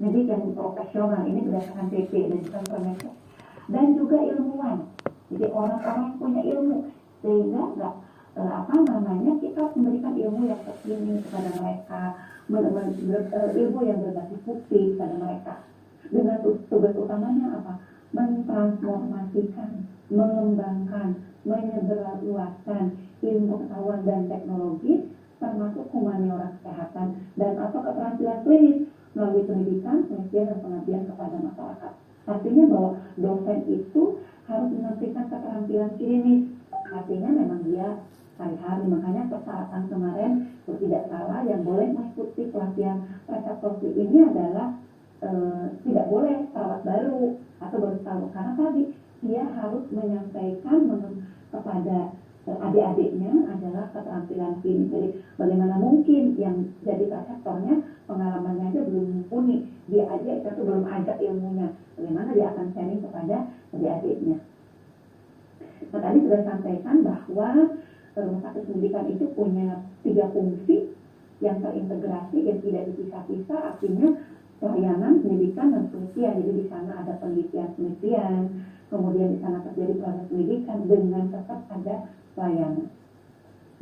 medik yang profesional ini berdasarkan PP dan bukan Permenkes, dan juga ilmuwan. Jadi orang-orang yang punya ilmu, sehingga kita memberikan ilmu yang terkini kepada mereka, ilmu yang berbasis bukti kepada mereka. Dengan tugas utamanya apa? Mentransformasikan, mengembangkan, menyebarluaskan ilmu pengetahuan dan teknologi, termasuk humaniora kesehatan dan atau keterampilan klinis melalui pendidikan, penelitian dan pengabdian kepada masyarakat. Artinya bahwa dosen itu harus menampilkan keterampilan klinis. Artinya memang dia hari-hari, makanya persyaratan kemarin tidak salah yang boleh mengikuti pelatihan preceptor ini adalah tidak boleh perawat baru atau baru tahu, karena tadi dia harus menyampaikan kepada adik-adiknya adalah keterampilan klinis. Jadi bagaimana mungkin yang jadi preceptornya pengalamannya aja belum mumpuni, dia aja itu belum ada ilmunya, bagaimana dia akan sharing kepada adik-adiknya. Nah, tadi sudah sampaikan bahwa rumah sakit pendidikan itu punya 3 fungsi yang terintegrasi, yang tidak dipisah-pisah, artinya pelayanan, pendidikan, dan penelitian. Jadi di sana ada penelitian, kemudian di sana terjadi proses pendidikan dengan tetap ada pelayanan.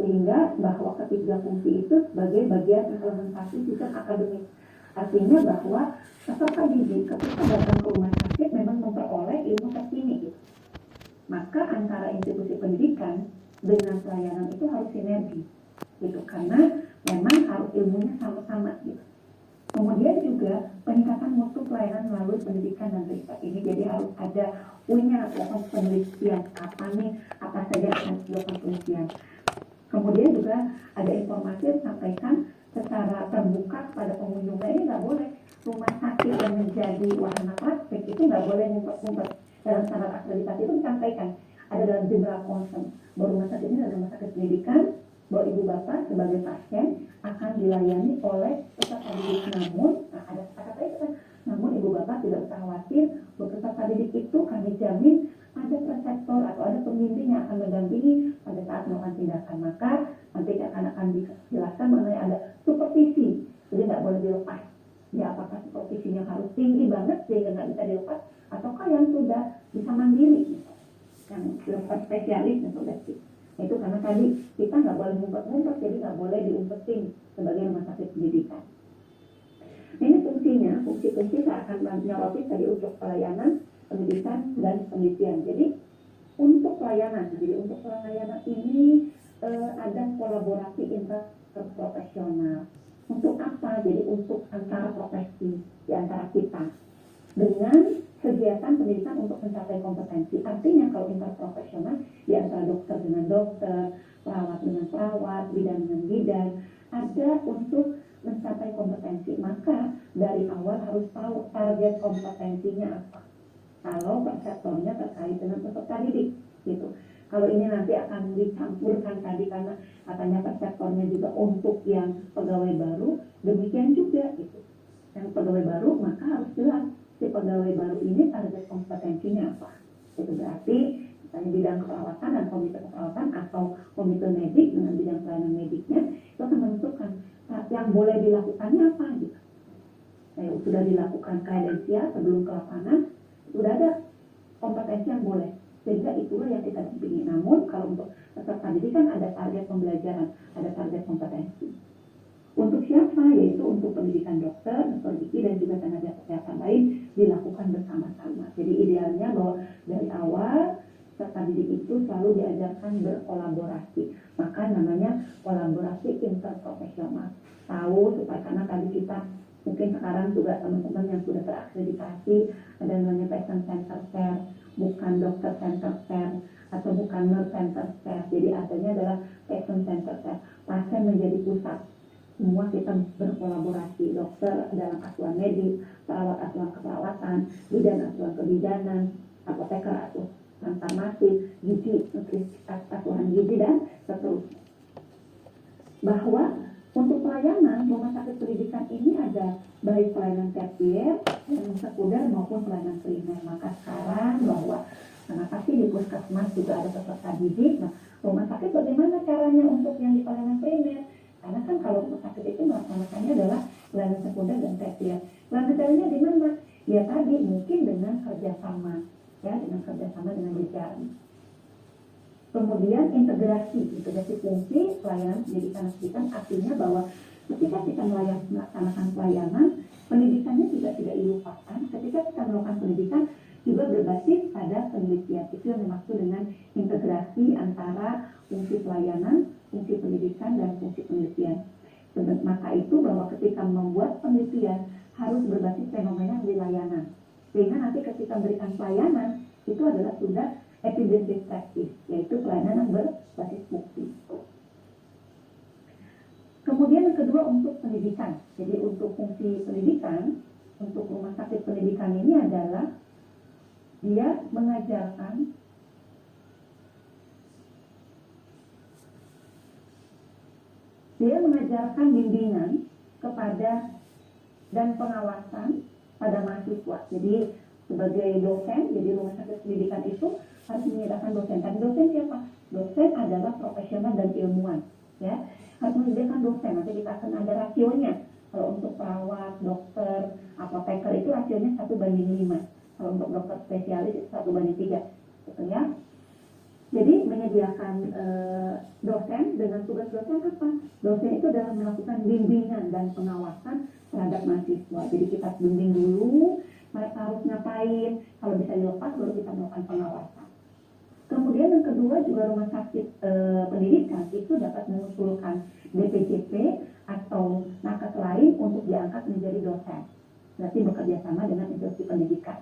Sehingga bahwa ketiga fungsi itu sebagai bagian implementasi sistem akademik. Artinya bahwa peserta didik ketika datang ke rumah sakit memang memperoleh ilmu terkini gitu. Maka antara institusi pendidikan dengan pelayanan itu harus sinergi gitu, karena memang harus ilmunya sama-sama gitu. Kemudian juga peningkatan mutu pelayanan melalui pendidikan dan riset ini, jadi harus ada punya lakukan penelitian apa saja akan dilakukan penelitian. Kemudian juga ada informasi yang disampaikan secara terbuka kepada pengunjungnya. Ini nggak boleh rumah sakit yang menjadi wahana praktek itu nggak boleh ngumpet-ngumpet. Dalam standar akreditasi itu disampaikan ada dalam general concern bahwa rumah sakit ini adalah rumah sakit pendidikan, bahwa ibu bapak sebagai pasien akan dilayani oleh peserta didik. Namun ada kata-kata itu kan, namun ibu bapak tidak usah khawatir, bahwa peserta didik itu kami jamin ada preceptor atau ada pembimbing yang akan mendampingi pada saat melakukan tindakan. Maka nanti akan dijelaskan mengenai ada supervisi, jadi nggak boleh dilepas. Ya, apakah supervisinya harus tinggi banget sehingga nggak bisa dilepas, ataukah yang sudah bisa mandiri, yang dokter spesialis dan spesialis. Itu karena tadi kita nggak boleh ngumpet-ngumpet, jadi nggak boleh diumpetin sebagai rumah sakit pendidikan. Ini fungsinya, fungsi-fungsi saya akan menyoroti tadi untuk pelayanan, pendidikan, dan penelitian. Jadi untuk pelayanan ini ada kolaborasi interprofesional. Untuk apa? Jadi untuk antara profesi di antara kita dengan kegiatan pendidikan untuk mencapai kompetensi. Artinya kalau interprofesional di antara dokter dengan dokter, perawat dengan perawat, bidan dengan bidan, ada untuk mencapai kompetensi. Maka dari awal harus tahu target kompetensinya apa. Kalau preceptornya terkait dengan peserta didik, gitu. Kalau ini nanti akan dicampurkan tadi karena katanya preceptornya juga untuk yang pegawai baru, demikian juga gitu. Yang pegawai baru maka harus jelas si pegawai baru ini target kompetensinya apa. Itu berarti misalnya bidang keperawatan dan komite keperawatan atau komite medik dengan bidang pelayanan mediknya itu akan menentukan yang boleh dilakukannya apa gitu. Sudah dilakukan kredensial sebelum ke lapangan, sudah ada kompetensi yang boleh. Sehingga itulah yang kita dampingi. Namun kalau untuk peserta didik kan ada target pembelajaran, ada target kompetensi. Untuk siapa? Yaitu untuk pendidikan dokter, psikologi dan juga tenaga kesehatan lain dilakukan bersama-sama. Jadi idealnya bahwa dari awal peserta didik itu selalu diajarkan berkolaborasi. Maka namanya kolaborasi interprofesional. Tahu supaya karena tadi kita mungkin sekarang juga teman-teman yang sudah terakreditasi ada namanya patient center care, bukan dokter center care atau bukan nurse center care. Jadi artinya adalah patient center care. Pasien menjadi pusat. Semua kita berkolaborasi, dokter dalam asuhan medis, perawat asuhan keperawatan, bidan asuhan kebidanan, apoteker asuhan farmasi, gizi, asuhan gizi dan seterusnya. Bahwa untuk pelayanan rumah sakit pendidikan ini ada baik pelayanan tersier, yang sekunder maupun pelayanan primer. Maka sekarang bahwa kenapa sih di puskesmas juga ada peserta didik? Nah, rumah sakit bagaimana caranya untuk yang di pelayanan primer? Karena kan kalau rumah sakit itu melaksanakannya adalah pelayanan sekunder dan tersier. Lanjutannya di mana? Ya tadi mungkin dengan kerjasama, ya dengan kerjasama dengan jejaring. Kemudian integrasi fungsi pelayanan pendidikan pendidikan artinya bahwa ketika kita melaksanakan pelayanan, pendidikannya juga tidak dilupakan. Ketika kita melakukan pendidikan juga berbasis pada penelitian. Itu yang dimaksud dengan integrasi antara fungsi pelayanan, fungsi pendidikan, dan fungsi penelitian. Maka itu bahwa ketika membuat penelitian harus berbasis fenomena di layanan. Sehingga nanti ketika memberikan pelayanan itu adalah sudah evidence practice, yaitu pelayanan yang berbasis bukti. Kemudian yang kedua untuk pendidikan. Jadi untuk fungsi pendidikan, untuk rumah sakit pendidikan ini adalah dia mengajarkan bimbingan kepada dan pengawasan pada mahasiswa. Jadi sebagai dosen, jadi rumah sakit pendidikan itu harus menyediakan dosen. Dan dosen siapa? Dosen adalah profesional dan ilmuwan. Ya, harus menyediakan dosen. Nanti kita akan ada rasionya. Kalau untuk perawat, dokter, apoteker itu rasionya 1:5. Kalau untuk dokter spesialis itu 1:3, gitu ya. Jadi menyediakan dosen dengan tugas dosen apa? Dosen itu adalah melakukan bimbingan dan pengawasan terhadap mahasiswa. Jadi kita bimbing dulu, mereka harus ngapain, kalau bisa dilepas baru kita melakukan pengawasan. Kemudian yang kedua juga rumah sakit pendidikan itu dapat mengusulkan BPJP atau nakes lain untuk diangkat menjadi dosen. Berarti bekerja sama dengan institusi pendidikan.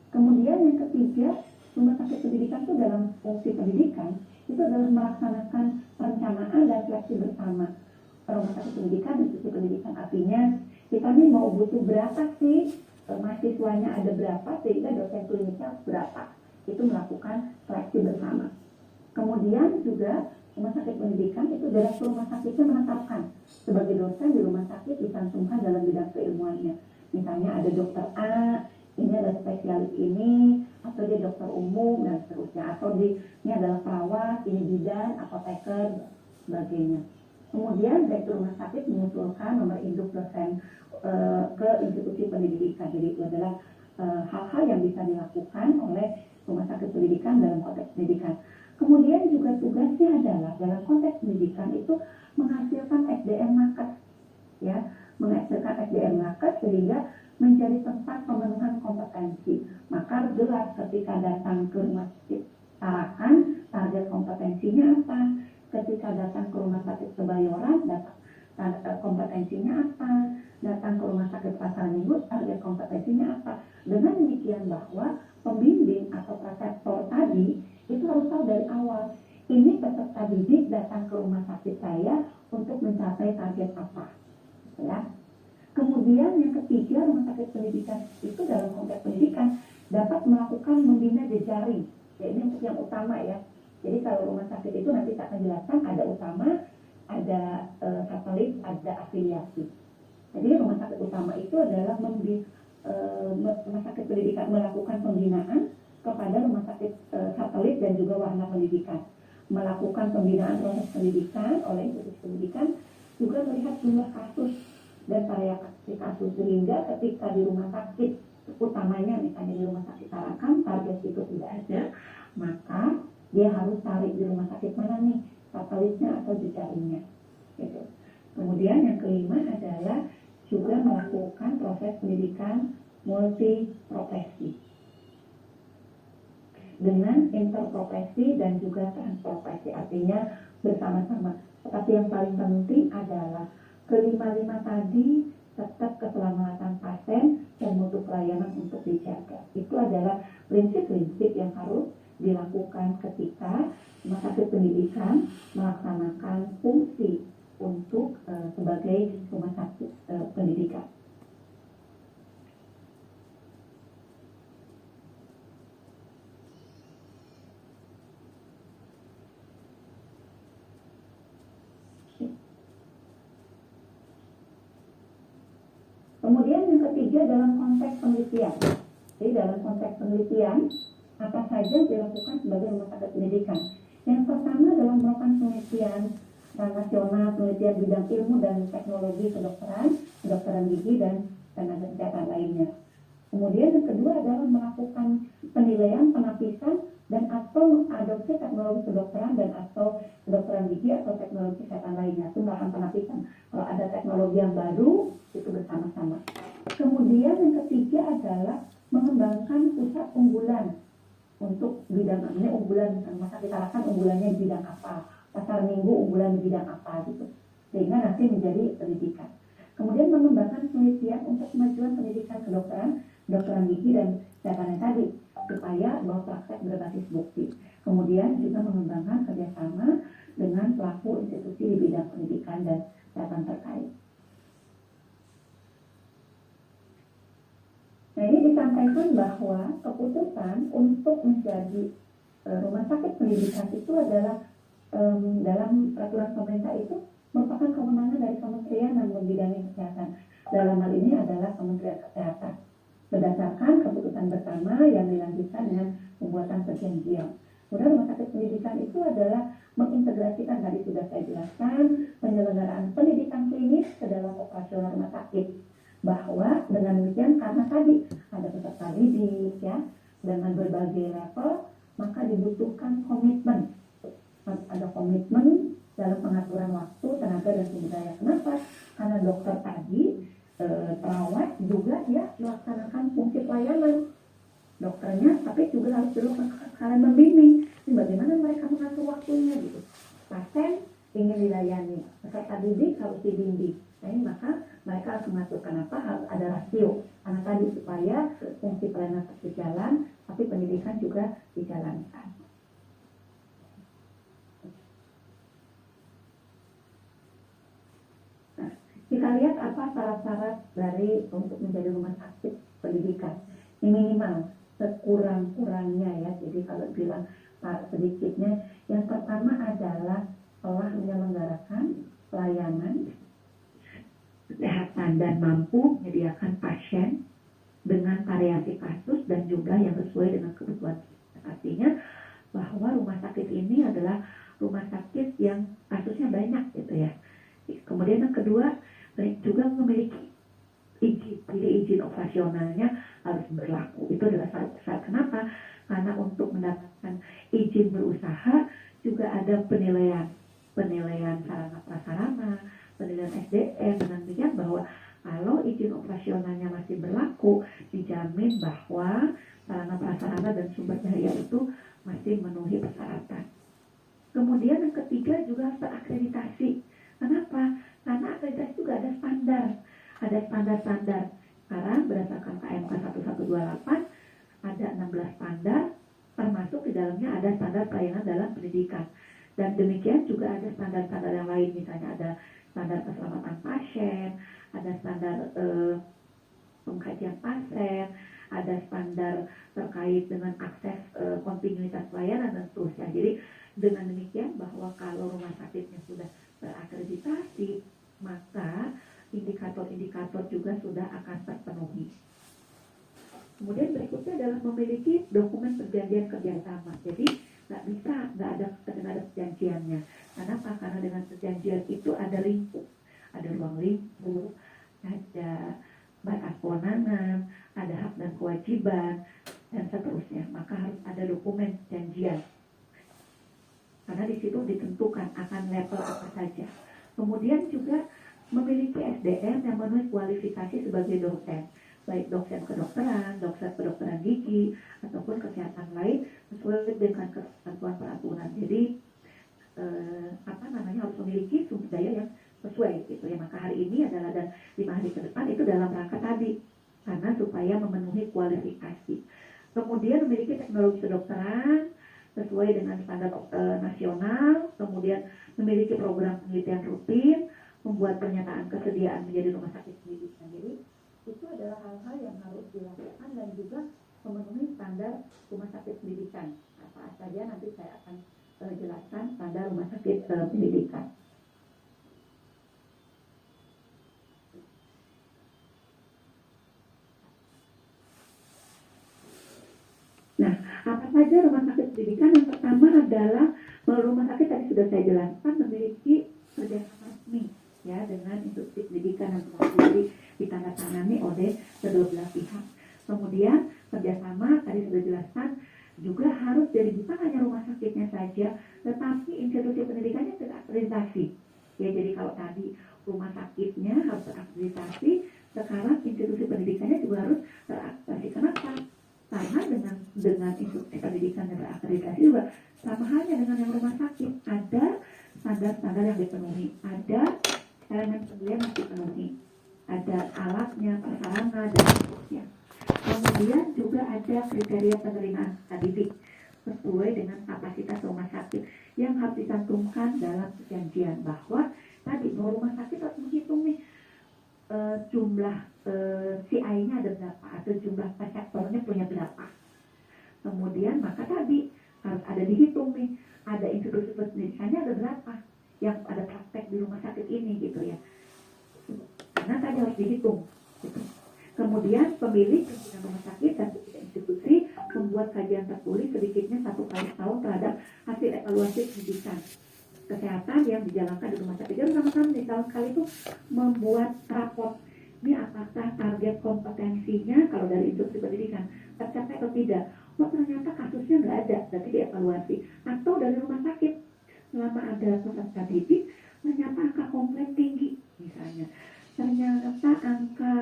Kemudian yang ketiga, rumah sakit pendidikan itu dalam fungsi pendidikan itu adalah melaksanakan perencanaan dan seleksi bersama. Rumah sakit pendidikan, institusi pendidikan artinya kita nih mau butuh berapa sih, mahasiswanya ada berapa sehingga dosen kliniknya berapa. Itu melakukan seleksi bersama. Kemudian juga rumah sakit pendidikan itu dalam rumah sakitnya menetapkan sebagai dosen di rumah sakit dicantumkan dalam bidang keilmuannya. Misalnya ada dokter A, ini adalah spesialis ini, atau dia dokter umum dan seterusnya, atau ini adalah perawat, ini bidan, apoteker, sebagainya. Kemudian dari rumah sakit mengusulkan nomor induk dosen ke institusi pendidikan. Jadi itu adalah hal-hal yang bisa dilakukan oleh rumah sakit pendidikan dalam konteks pendidikan. Kemudian juga tugasnya adalah dalam konteks pendidikan itu menghasilkan SDM nakes, ya, menghasilkan SDM nakes sehingga menjadi tempat pemenuhan kompetensi. Maka jelas ketika datang ke rumah sakit Tarakan, target kompetensinya apa? Ketika datang ke rumah sakit Kebayoran, kompetensinya apa? Datang ke rumah sakit Pasar Minggu, target kompetensinya apa? Dengan demikian bahwa pembimbing atau preceptor tadi itu harus tahu dari awal, ini peserta didik datang ke rumah sakit saya untuk mencapai target apa, ya. Kemudian yang ketiga, rumah sakit pendidikan itu dalam konteks pendidikan dapat melakukan membina jejaring. Ya, ini untuk yang utama ya. Jadi kalau rumah sakit itu nanti saya akan jelaskan ada utama, ada satelit, ada afiliasi. Jadi rumah sakit utama itu adalah rumah sakit pendidikan melakukan pembinaan kepada rumah sakit satelit dan juga wahana pendidikan. Melakukan pembinaan proses pendidikan oleh institusi pendidikan, juga melihat jumlah kasus dan variasi kasus sehingga ketika di rumah sakit utamanya misalnya di rumah sakit Tarakan target itu tidak ada, maka dia harus cari di rumah sakit mana nih satelitnya atau jejaringnya gitu. Kemudian yang kelima adalah juga melakukan proses pendidikan multi profesi dengan interprofesi dan juga transprofesi, artinya bersama-sama. Tetapi yang paling penting adalah kelima-lima tadi, tetap keselamatan pasien dan mutu pelayanan untuk dijaga. Itu adalah prinsip-prinsip yang harus dilakukan ketika rumah sakit pendidikan melaksanakan fungsi untuk sebagai rumah sakit pendidikan. Kemudian yang ketiga dalam konteks penelitian. Jadi dalam konteks penelitian, apa saja yang dilakukan sebagai rumah sakit pendidikan? Yang pertama dalam melakukan penelitian nasional, penelitian bidang ilmu dan teknologi kedokteran gigi dan tenaga kesehatan lainnya. Kemudian yang kedua adalah melakukan penilaian, penapisan, dan atau adopsi teknologi kedokteran dan atau kedokteran gigi atau teknologi kesehatan lainnya. Itu melakukan penapisan. Kalau ada teknologi yang baru, itu bersama-sama. Kemudian yang ketiga adalah mengembangkan pusat unggulan untuk bidang ini, unggulan masa kita arahkan unggulannya di bidang apa, pasar minggu unggulan di bidang apa gitu, sehingga nanti menjadi pendidikan. Kemudian mengembangkan penelitian untuk kemajuan pendidikan kedokteran gigi dan kesehatan tadi, supaya bahwa praktek berbasis bukti. Kemudian juga mengembangkan kerjasama dengan pelaku institusi di bidang pendidikan dan kesehatan terkait. Nah, ini disampaikan bahwa keputusan untuk menjadi rumah sakit pendidikan itu adalah dalam peraturan pemerintah itu merupakan kewenangan dari kementerian yang membidangi kesehatan. Dalam hal ini adalah Kementerian Kesehatan. Berdasarkan keputusan bersama yang dilanjutkan dengan pembuatan perjanjian. Kemudian rumah sakit pendidikan itu adalah mengintegrasikan, tadi sudah saya jelaskan, penyelenggaraan pendidikan klinis ke dalam operasional rumah sakit. Bahwa dengan demikian, karena tadi ada peserta didik ya, dengan berbagai level, maka dibutuhkan komitmen. Ada komitmen dalam pengaturan waktu, tenaga, dan sumber daya. Kenapa? Karena dokter tadi, perawat juga ya melaksanakan fungsi pelayanan. Dokternya, tapi juga harus dulu kalian membimbing. Bagaimana mereka mengatur waktunya gitu. Pasien ingin dilayani, peserta didik harus dibimbing. Nah, ini maka mereka harus mengatur kenapa harus ada rasio. Karena tadi supaya fungsi pelayanan berjalan, tapi pendidikan juga dijalankan. Nah, kita lihat apa syarat-syarat dari untuk menjadi rumah sakit pendidikan. Ini minimal sekurang-kurangnya ya. Jadi kalau bilang sedikitnya, yang pertama adalah telah menyelenggarakan pelayanan kesehatan dan mampu menyediakan pasien dengan variasi kasus dan jumlah yang sesuai dengan kebutuhan. Artinya bahwa rumah sakit ini adalah rumah sakit yang kasusnya banyak gitu ya. Kemudian yang kedua juga memiliki izin, jadi izin operasionalnya harus berlaku. Itu adalah syarat. Kenapa? Karena untuk mendapatkan izin berusaha juga ada penilaian sarana prasarana, penilaian SDM, dengan demikian bahwa kalau izin operasionalnya masih berlaku, dijamin bahwa sarana prasarana dan sumber daya itu masih memenuhi persyaratan. Kemudian yang ketiga juga harus terakreditasi. Kenapa? Karena akreditasi juga ada standar. Sekarang berdasarkan KMK 1128 ada 16 standar, termasuk di dalamnya ada standar pelayanan dalam pendidikan. Dan demikian juga ada standar-standar yang lain, misalnya ada standar keselamatan pasien, ada standar pengkajian pasien, ada standar terkait dengan akses kontinuitas pelayanan dan seterusnya. Jadi dengan demikian bahwa kalau rumah sakitnya sudah terakreditasi, maka indikator-indikator juga sudah akan terpenuhi. Kemudian berikutnya adalah memiliki dokumen perjanjian kerjasama. Jadi nggak ada perjanjiannya. Kenapa? Karena dengan perjanjian itu ada lingkup, ada ruang lingkup, ada batas kewenangan, ada hak dan kewajiban, dan seterusnya. Maka harus ada dokumen perjanjian. Karena di situ ditentukan akan level apa saja. Kemudian juga memiliki SDM yang memenuhi kualifikasi sebagai dosen, baik dosen kedokteran, dosen kedokteran gigi, ataupun kesehatan lain sesuai dengan ketentuan peraturan. Jadi harus memiliki sumber daya yang sesuai gitu ya. Maka hari ini adalah dan 5 hari ke depan itu dalam rangka tadi, karena supaya memenuhi kualifikasi. Kemudian memiliki teknologi kedokteran sesuai dengan standar nasional, kemudian memiliki program penelitian rutin, membuat pernyataan kesediaan menjadi rumah sakit pendidikan. Jadi itu adalah hal-hal yang harus dilakukan dan juga memenuhi standar rumah sakit pendidikan. Apa saja nanti saya akan jelaskan standar rumah sakit pendidikan. Nah, apa saja rumah sakit pendidikan? Yang pertama adalah rumah sakit tadi sudah saya jelaskan memiliki kerjasama resmi ya, dengan institusi pendidikan yang telah ditandatangani oleh kedua belah pihak. Kemudian kerjasama tadi sudah dijelaskan juga harus dari bukan hanya rumah sakitnya saja, tetapi institusi pendidikannya terakreditasi. Ya, jadi kalau tadi rumah sakitnya harus terakreditasi, sekarang institusi pendidikannya juga harus terakreditasi. Kenapa? Karena dengan institusi pendidikan yang terakreditasi juga sama halnya dengan yang rumah sakit, ada standar-standar yang dipenuhi, ada elemen pembelian yang dipenuhi, ada alatnya, prasarana, dan seterusnya. Kemudian juga ada kriteria penerimaan akademik sesuai dengan kapasitas rumah sakit yang harus dicantumkan dalam perjanjian, bahwa tadi rumah sakit harus menghitung nih jumlah CI-nya ada berapa atau jumlah reseptornya punya berapa. Kemudian maka tadi harus ada dihitung nih, ada institusi pendidikannya ada berapa yang ada praktek di rumah sakit ini gitu ya. Karena tadi harus dihitung gitu. Kemudian pemilik pimpinan rumah sakit dan institusi membuat kajian tertulis sedikitnya 1 kali setahun terhadap hasil evaluasi pendidikan kesehatan yang dijalankan di rumah sakit. Jadi sama-sama di tahun sekali itu membuat raport. Ini apakah target kompetensinya kalau dari institusi pendidikan tercapai atau tidak. Oh ternyata kasusnya nggak ada, berarti dievaluasi. Atau dari rumah sakit, selama ada peserta didik, ternyata angka komplain tinggi misalnya. Ternyata angka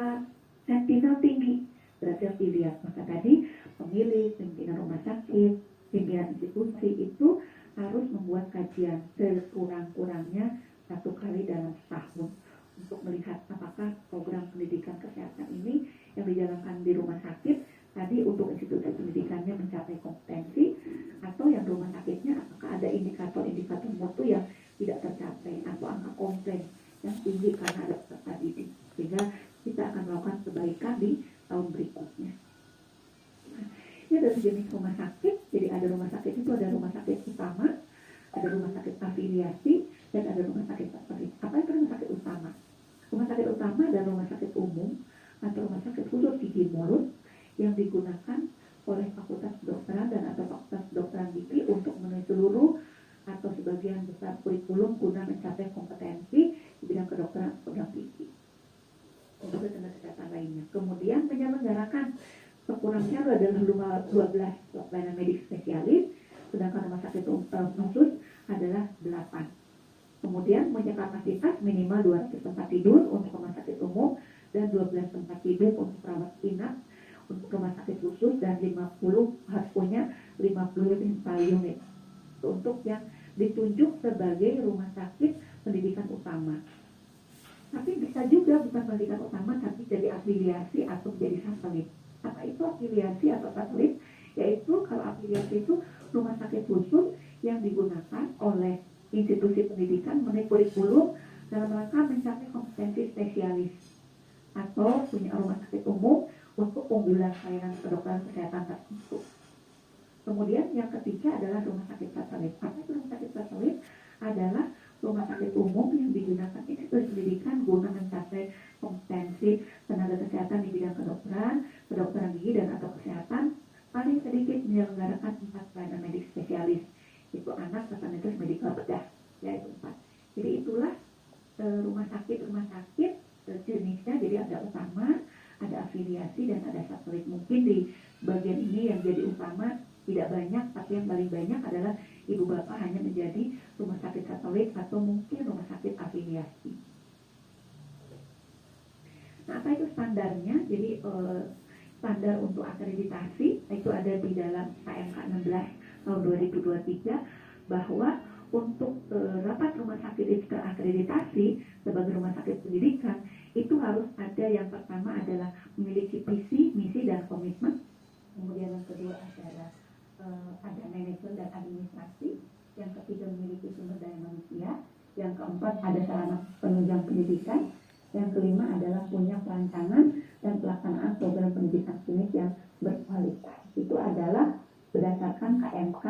sentinel tinggi, berarti harus dilihat. Maka tadi pemilik, pimpinan rumah sakit, pimpinan institusi itu harus membuat kajian sekurang-kurangnya 1 kali dalam setahun untuk melihat apakah program pendidikan kesehatan ini yang dijalankan di rumah sakit tadi untuk institusi pendidikannya mencapai kompetensi, atau yang rumah sakitnya apakah ada indikator-indikator mutu yang tidak tercapai atau angka komplain yang tinggi karena ada peserta didik, sehingga kita akan melakukan perbaikan di tahun berikutnya. Nah, ini ada jenis rumah sakit. Jadi ada rumah sakit itu ada rumah sakit utama, ada rumah sakit afiliasi, dan ada rumah sakit satelit. Apa itu rumah sakit utama? Rumah sakit utama adalah rumah sakit umum atau rumah sakit khusus gigi mulut yang digunakan oleh Fakultas Kedokteran dan atau Fakultas Kedokteran Gigi untuk memenuhi seluruh atau sebagian besar kurikulum guna mencapai kompetensi di bidang kedokteran atau gigi untuk tenaga kesehatan lainnya. Kemudian menyelenggarakan sekurangnya adalah 12 pelayanan medik spesialis, sedangkan rumah sakit khusus adalah 8. Kemudian punya kapasitas minimal 200 tempat tidur untuk rumah sakit umum dan 12 tempat tidur untuk perawat inap untuk rumah sakit khusus, dan 50 harus punya 50 dental unit untuk yang ditunjuk sebagai rumah sakit pendidikan utama. Tapi bisa juga bukan pendidikan utama tapi jadi afiliasi atau jadi satelit. Apa itu afiliasi atau satelit? Yaitu kalau afiliasi itu rumah sakit khusus yang digunakan oleh institusi pendidikan memenuhi kurikulum dalam rangka mencapai kompetensi spesialis, atau punya rumah sakit umum untuk unggulan pelayanan kedokteran kesehatan tertentu. Kemudian yang ketiga adalah rumah sakit satelit. Apa itu rumah sakit satelit? Adalah rumah sakit umum yang digunakan institusi pendidikan guna mencapai kompetensi tenaga kesehatan di bidang kedokteran gigi dan atau kesehatan, paling sedikit menyelenggarakan 4 pelayanan medik spesialis, itu anak, tenaga medikal bedah, yaitu 4. Jadi itulah rumah sakit jenisnya. Jadi ada utama, ada afiliasi, dan ada satelit. Mungkin di bagian ini yang jadi utama tidak banyak, tapi yang paling banyak adalah ibu bapak hanya menjadi rumah sakit satelit atau mungkin rumah sakit afiliasi. Nah, apa itu standarnya? Jadi standar untuk akreditasi itu ada di dalam KMK 16 tahun 2023, bahwa untuk rapat rumah sakit itu terakreditasi sebagai rumah sakit pendidikan itu harus ada, yang pertama adalah memiliki visi, misi, dan komitmen. Kemudian yang kedua adalah ada manajemen dan administrasi. Yang ketiga memiliki sumber daya manusia. Yang keempat ada sarana penunjang pendidikan. Yang kelima adalah punya perancangan dan pelaksanaan program pendidikan klinis yang berkualitas. Itu adalah berdasarkan KMK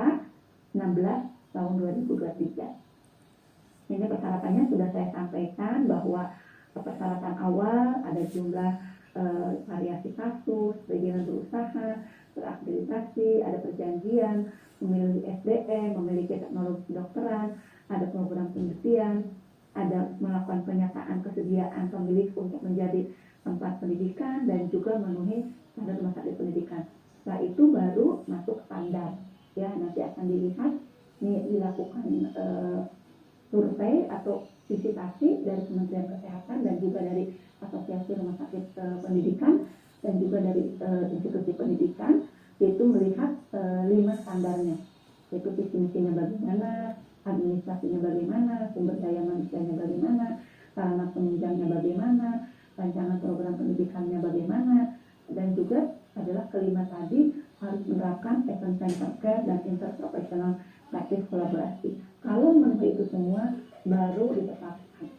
16 tahun 2023. Ini persyaratannya sudah saya sampaikan, bahwa persyaratan awal ada jumlah variasi kasus, perizinan berusaha, terakreditasi, ada perjanjian, memiliki SDM, memiliki teknologi kedokteran, ada program penelitian, ada melakukan penyataan kesediaan pemilik untuk menjadi tempat pendidikan dan juga memenuhi standar rumah sakit pendidikan. Setelah itu baru masuk standar. Ya, nanti akan dilihat ini dilakukan survei atau visitasi dari Kementerian Kesehatan dan juga dari Asosiasi Rumah Sakit Pendidikan dan juga dari institusi pendidikan, yaitu melihat 5 standarnya, yaitu visi misinya bagaimana, administrasinya bagaimana, sumber daya manusianya bagaimana, sarana penunjangnya bagaimana, rancangan program pendidikannya bagaimana, dan juga adalah kelima tadi harus menerapkan patient-centered care dan interprofessional practice kolaborasi. Kalau memenuhi itu semua, baru ditetapkan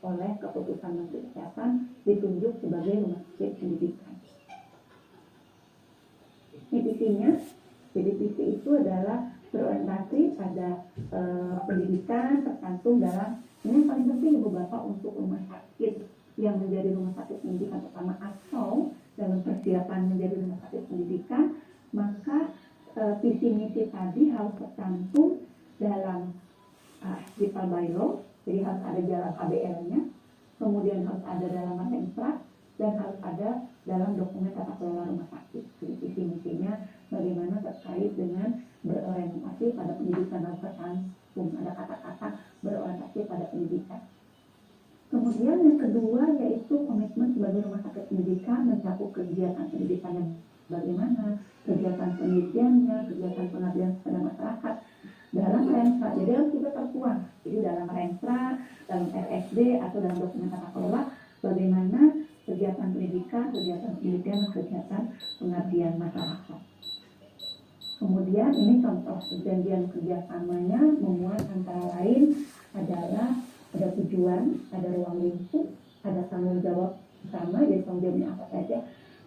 oleh keputusan Menteri Kesehatan ditunjuk sebagai rumah sakit pendidikan. Ini visinya, jadi visi itu adalah berorientasi pada pendidikan tercantum dalam ini yang paling penting Ibu Bapak untuk rumah sakit yang menjadi rumah sakit pendidikan pertama atau dalam persiapan menjadi rumah sakit pendidikan, maka visi misi tadi harus tercantum dalam hospital bylaw, jadi harus ada jalan ABL-nya, kemudian harus ada dalam Renstra dan harus ada dalam dokumen tata kelola rumah sakit. Jadi visi misinya bagaimana terkait dengan berorientasi pada pendidikan dan tercantum ada kata-kata berorientasi pada pendidikan. Kemudian yang kedua yaitu komitmen sebagai rumah sakit pendidikan mencakup kegiatan pendidikannya bagaimana, kegiatan penelitiannya, kegiatan pengabdian kepada masyarakat dalam Renstra. Jadi harus juga tertuang. Jadi dalam Renstra, dalam RSD atau dalam dokumen tata kelola bagaimana kegiatan pendidikan, kegiatan penelitian, dan kegiatan pengabdian masyarakat. Kemudian ini contoh perjanjian kerjasamanya memuat antara lain adalah ada tujuan, ada ruang lingkup, ada tanggung jawab bersama, jadi tanggung jawabnya apa saja,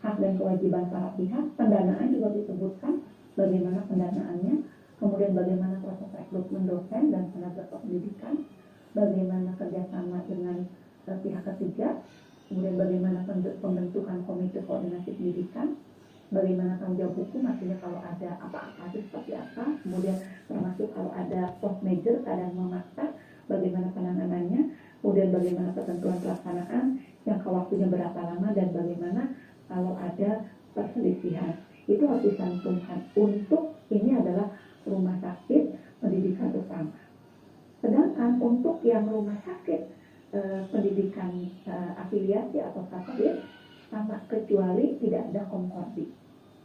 hak dan kewajiban para pihak, pendanaan juga disebutkan, bagaimana pendanaannya, kemudian bagaimana proses rekrutmen dosen dan tenaga pendidikan, bagaimana kerjasama dengan pihak ketiga, kemudian bagaimana pembentukan komite koordinasi pendidikan, bagaimana tanggung jawab hukum, artinya kalau ada apa-apa itu seperti apa, kemudian termasuk kalau ada force major, keadaan memaksa, bagaimana penanganannya, kemudian bagaimana ketentuan pelaksanaan, jangka waktunya berapa lama, dan bagaimana kalau ada perselisihan. Itu harus dicantumkan untuk ini adalah rumah sakit pendidikan utama. Sedangkan untuk yang rumah sakit pendidikan afiliasi atau satelit, sama kecuali tidak ada konkordi.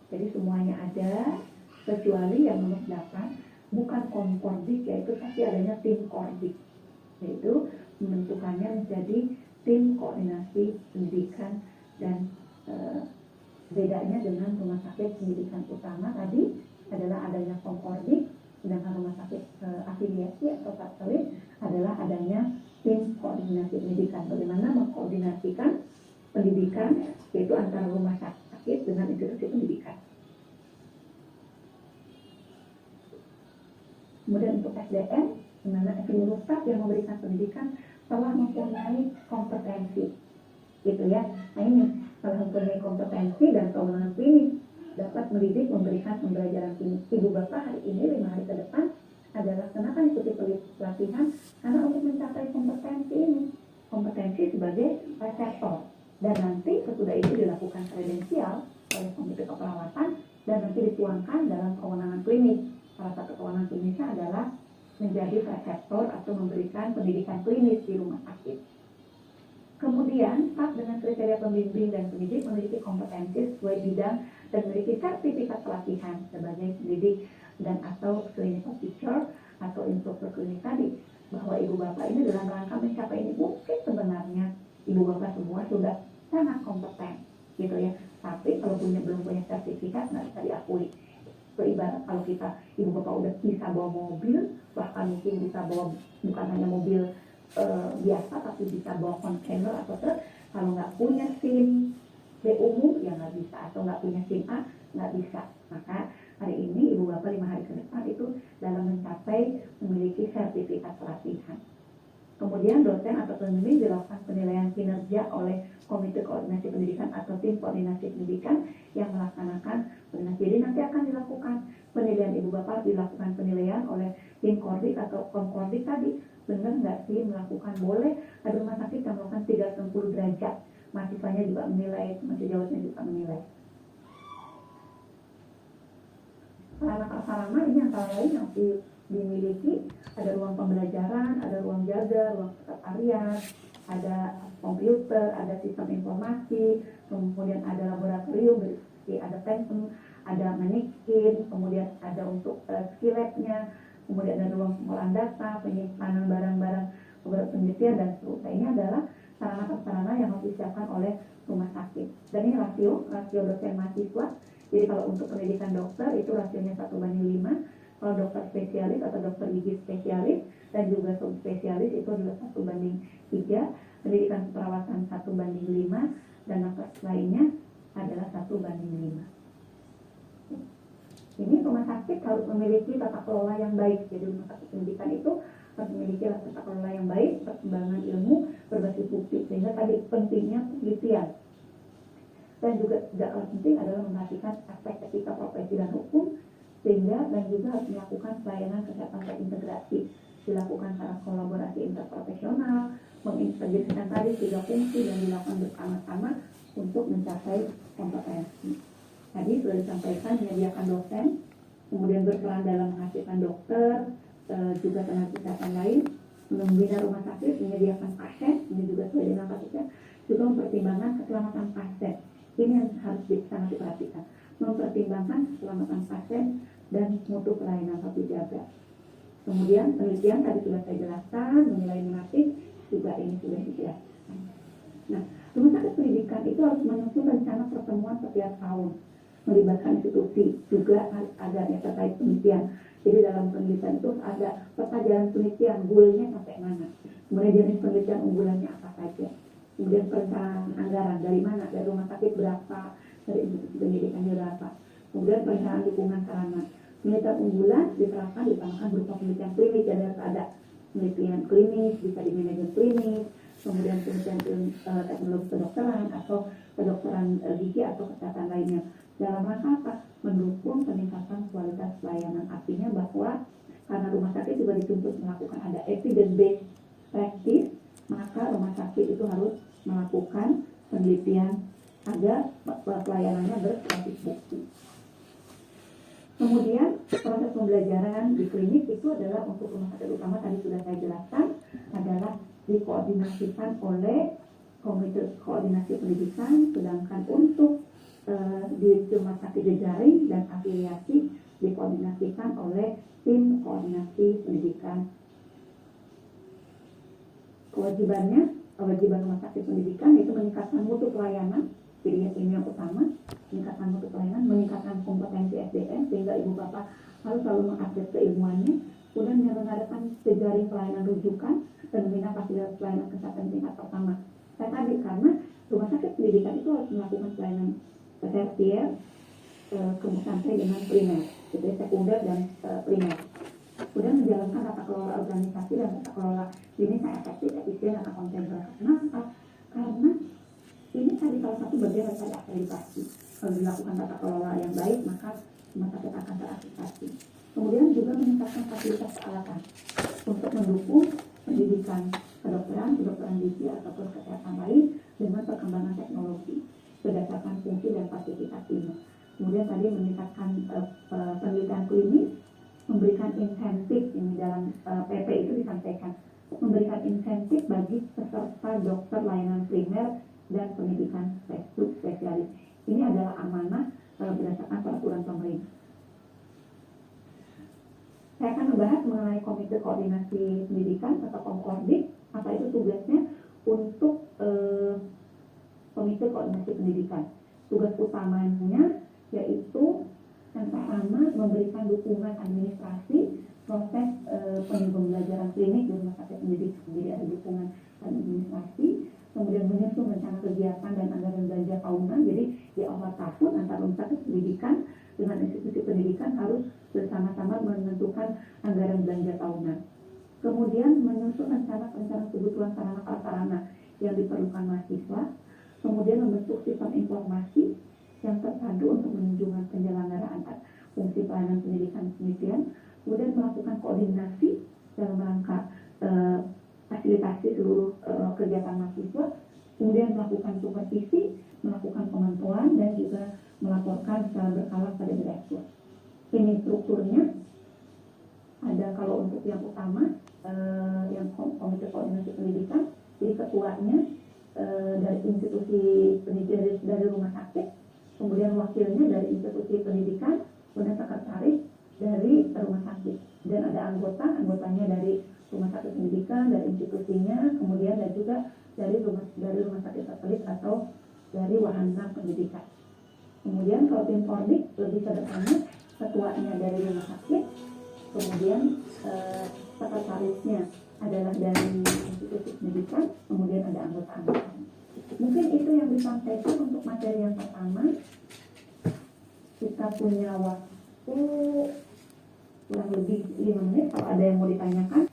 Jadi semuanya ada, kecuali yang nomor 8 bukan konkordik, yaitu tapi adanya tim kordik, yaitu pembentukannya menjadi tim koordinasi pendidikan. Dan bedanya dengan rumah sakit pendidikan utama tadi adalah adanya konkordik, sedangkan rumah sakit afiliasi atau satelit adalah adanya tim koordinasi pendidikan. Bagaimana mengkoordinasikan pendidikan yaitu antara rumah sakit dengan institusi pendidikan. Kemudian untuk SDM, di mana epidemiolog staff yang memberikan pendidikan telah mempunyai kompetensi, gitu ya. Nah ini telah mempunyai kompetensi dan kewenangan klinis dapat mendidik, memberikan pembelajaran klinis. Ibu Bapak hari ini 5 hari ke depan adalah laksanakan ikuti pelatihan karena untuk mencapai kompetensi ini, kompetensi sebagai reseptor, dan nanti sesudah itu dilakukan kredensial oleh komite keperawatan dan nanti dituangkan dalam kewenangan klinis. Salah satu kewenangan klinisnya adalah menjadi reseptor atau memberikan pendidikan klinis di rumah sakit. Kemudian, staf dengan kriteria pembimbing dan pendidik memiliki kompetensi sesuai bidang dan memiliki sertifikat pelatihan sebagai pendidik dan atau clinical teacher atau instruktur klinik tadi. Bahwa ibu bapak ini dalam rangka mencapai ini mungkin sebenarnya ibu bapak semua sudah sangat kompeten, gitu ya. Tapi kalau belum punya sertifikat nggak bisa diakui. Ibarat kalau kita ibu bapak udah bisa bawa mobil, bahkan mungkin bisa bawa bukan hanya mobil biasa tapi bisa bawa kontainer atau truk, kalau nggak punya SIM B umum ya nggak bisa, atau nggak punya SIM A nggak bisa. Maka hari ini ibu bapak 5 hari ke depan itu dalam mencapai memiliki sertifikat pelatihan. Kemudian dosen atau pembimbing dilakukan penilaian kinerja oleh komite koordinasi pendidikan atau tim koordinasi pendidikan yang yang melaksanakan koordinasi. Jadi nanti akan dilakukan penilaian Ibu Bapak, dilakukan penilaian oleh tim Kordik atau Komkordik tadi, benar nggak sih melakukan. Boleh ada rumah sakit yang melakukan 360 derajat, mahasiswanya juga menilai, mahasiswa jawabnya juga menilai. Sarana-prasarana ini antara lain yang dimiliki, ada ruang pembelajaran, ada ruang jaga, ruang sekretariat, ada komputer, ada sistem informasi, kemudian ada laboratorium, ada pensum, ada manikin, kemudian ada untuk skill lab-nya, kemudian ada ruang pengolahan data, penyimpanan barang-barang penelitian, dan seterusnya. Ini adalah sarana-prasarana yang harus disiapkan oleh rumah sakit. Dan ini rasio dosen mahasiswa. Jadi kalau untuk pendidikan dokter itu rasionya 1:5, kalau dokter spesialis atau dokter gigi spesialis dan juga subspesialis itu adalah 1:3, pendidikan keperawatan 1:5, dan nakes lainnya adalah 1:5. Ini rumah sakit harus memiliki tata kelola yang baik. Jadi rumah sakit pendidikan itu harus memiliki tata kelola yang baik, perkembangan ilmu berbasis bukti, sehingga tadi pentingnya penelitian. Dan juga tidak kalah penting adalah memperhatikan aspek etika profesi dan hukum, sehingga dan juga harus melakukan pelayanan kesehatan terintegrasi, dilakukan secara kolaborasi interprofesional, mengintegrasikan tadi 3 fungsi dan dilakukan bersama-sama untuk mencapai kompetensi. Tadi sudah disampaikan menyediakan dosen, kemudian berperan dalam menghasilkan dokter, juga tenaga kesehatan lain, membina rumah sakit, menyediakan pasien, ini juga sudah dengan kasusnya, juga mempertimbangkan keselamatan pasien. Ini yang harus sangat diperhatikan, mempertimbangkan keselamatan pasien dan mutu pelayanan harus dijaga. Kemudian penelitian tadi sudah saya jelaskan, menilai normatif juga ini sudah dijelaskan. Nah, rumah sakit pendidikan itu harus menyusun rencana pertemuan setiap tahun, melibatkan institusi, juga harus ada yang terkait penelitian. Jadi dalam penelitian itu ada peta jalan penelitian, goalnya sampai mana, kemudian jenis penelitian unggulannya apa saja, kemudian perencanaan anggaran dari mana, dari rumah sakit berapa, dari institusi pendidikan berapa, kemudian perencanaan dukungan sarana. Penelitian unggulan diterapkan ditambahkan berupa penelitian klinis, jadi harus ada penelitian klinis, bisa di manajemen klinis, kemudian penelitian teknologi kedokteran atau kedokteran gigi atau kesehatan lainnya. Dalam rangka apa? Mendukung peningkatan kualitas pelayanan. Artinya bahwa karena rumah sakit juga dituntut melakukan ada evidence based practice, maka rumah sakit itu harus melakukan penelitian agar pelayanannya berbasis bukti. Kemudian proses pembelajaran di klinik itu adalah untuk rumah sakit utama tadi sudah saya jelaskan, adalah dikoordinasikan oleh komite koordinasi pendidikan, sedangkan untuk di rumah sakit jejaring dan afiliasi dikoordinasikan oleh tim koordinasi pendidikan. Kewajiban rumah sakit pendidikan itu meningkatkan mutu pelayanan. Jadi ini yang utama, meningkatkan mutu pelayanan, meningkatkan kompetensi SDM sehingga ibu bapak harus selalu mengupdate keilmuannya, kemudian menyelenggarakan jejaring pelayanan rujukan dan membina fasilitas pelayanan kesehatan tingkat pertama. Saya tadi karena rumah sakit pendidikan itu harus melakukan pelayanan tersier, kemudian sampai dengan primer, jadi sekunder dan primer. Kemudian menjalankan tata kelola organisasi dan tata kelola ini saya efektif, efisien, dan akuntabel. Kenapa? Karena ini tadi salah satu bagian dari akreditasi. Kalau dilakukan tata kelola yang baik, maka rumah sakit akan terakreditasi. Kemudian juga meningkatkan fasilitas peralatan untuk mendukung pendidikan kedokteran gigi ataupun kesehatan lain dengan perkembangan teknologi berdasarkan fungsi dan fasilitasnya. Kemudian tadi meningkatkan penelitian klinis, memberikan insentif, ini dalam PP itu disampaikan, memberikan insentif bagi peserta dokter layanan primer dan pendidikan spesialis. Ini adalah amanah berdasarkan peraturan pemerintah. Saya akan membahas mengenai Komite Koordinasi Pendidikan atau Komkordik. Apa itu tugasnya untuk Komite Koordinasi Pendidikan? Tugas utamanya yaitu yang pertama memberikan dukungan administrasi proses pembelajaran klinik di rumah sakit pendidikan. Jadi ada dukungan administrasi, kemudian menyusun rencana kegiatan dan anggaran belanja tahunan. Jadi di awal tahun antara rumah sakit pendidikan dengan institusi pendidikan harus bersama-sama menentukan anggaran belanja tahunan. Kemudian menyusun rencana kebutuhan sarana prasarana yang diperlukan mahasiswa. Kemudian membentuk sistem informasi yang terpadu untuk menunjukkan penyelenggaraan fungsi pelayanan pendidikan penelitian, kemudian melakukan koordinasi dalam rangka fasilitasi seluruh kegiatan mahasiswa, kemudian melakukan supervisi, melakukan pemantauan, dan juga melaporkan secara berkala pada direktur. Ini strukturnya. Ada kalau untuk yang utama, yang komite koordinasi pendidikan, jadi ketuanya dari institusi pendidikan dari rumah sakit, kemudian wakilnya dari institusi pendidikan, kemudian sekretaris dari rumah sakit, dan ada anggotanya dari rumah sakit pendidikan, dari institusinya, kemudian dan juga dari rumah sakit satelit atau dari wahana pendidikan. Kemudian kalau tim Pordik lebih sederhana, ketuanya dari rumah sakit, kemudian sekretarisnya adalah dari institusi pendidikan, kemudian ada anggota-anggota. Mungkin itu yang disampaikan untuk materi yang pertama. Kita punya waktu kurang lebih 5 menit kalau ada yang mau ditanyakan.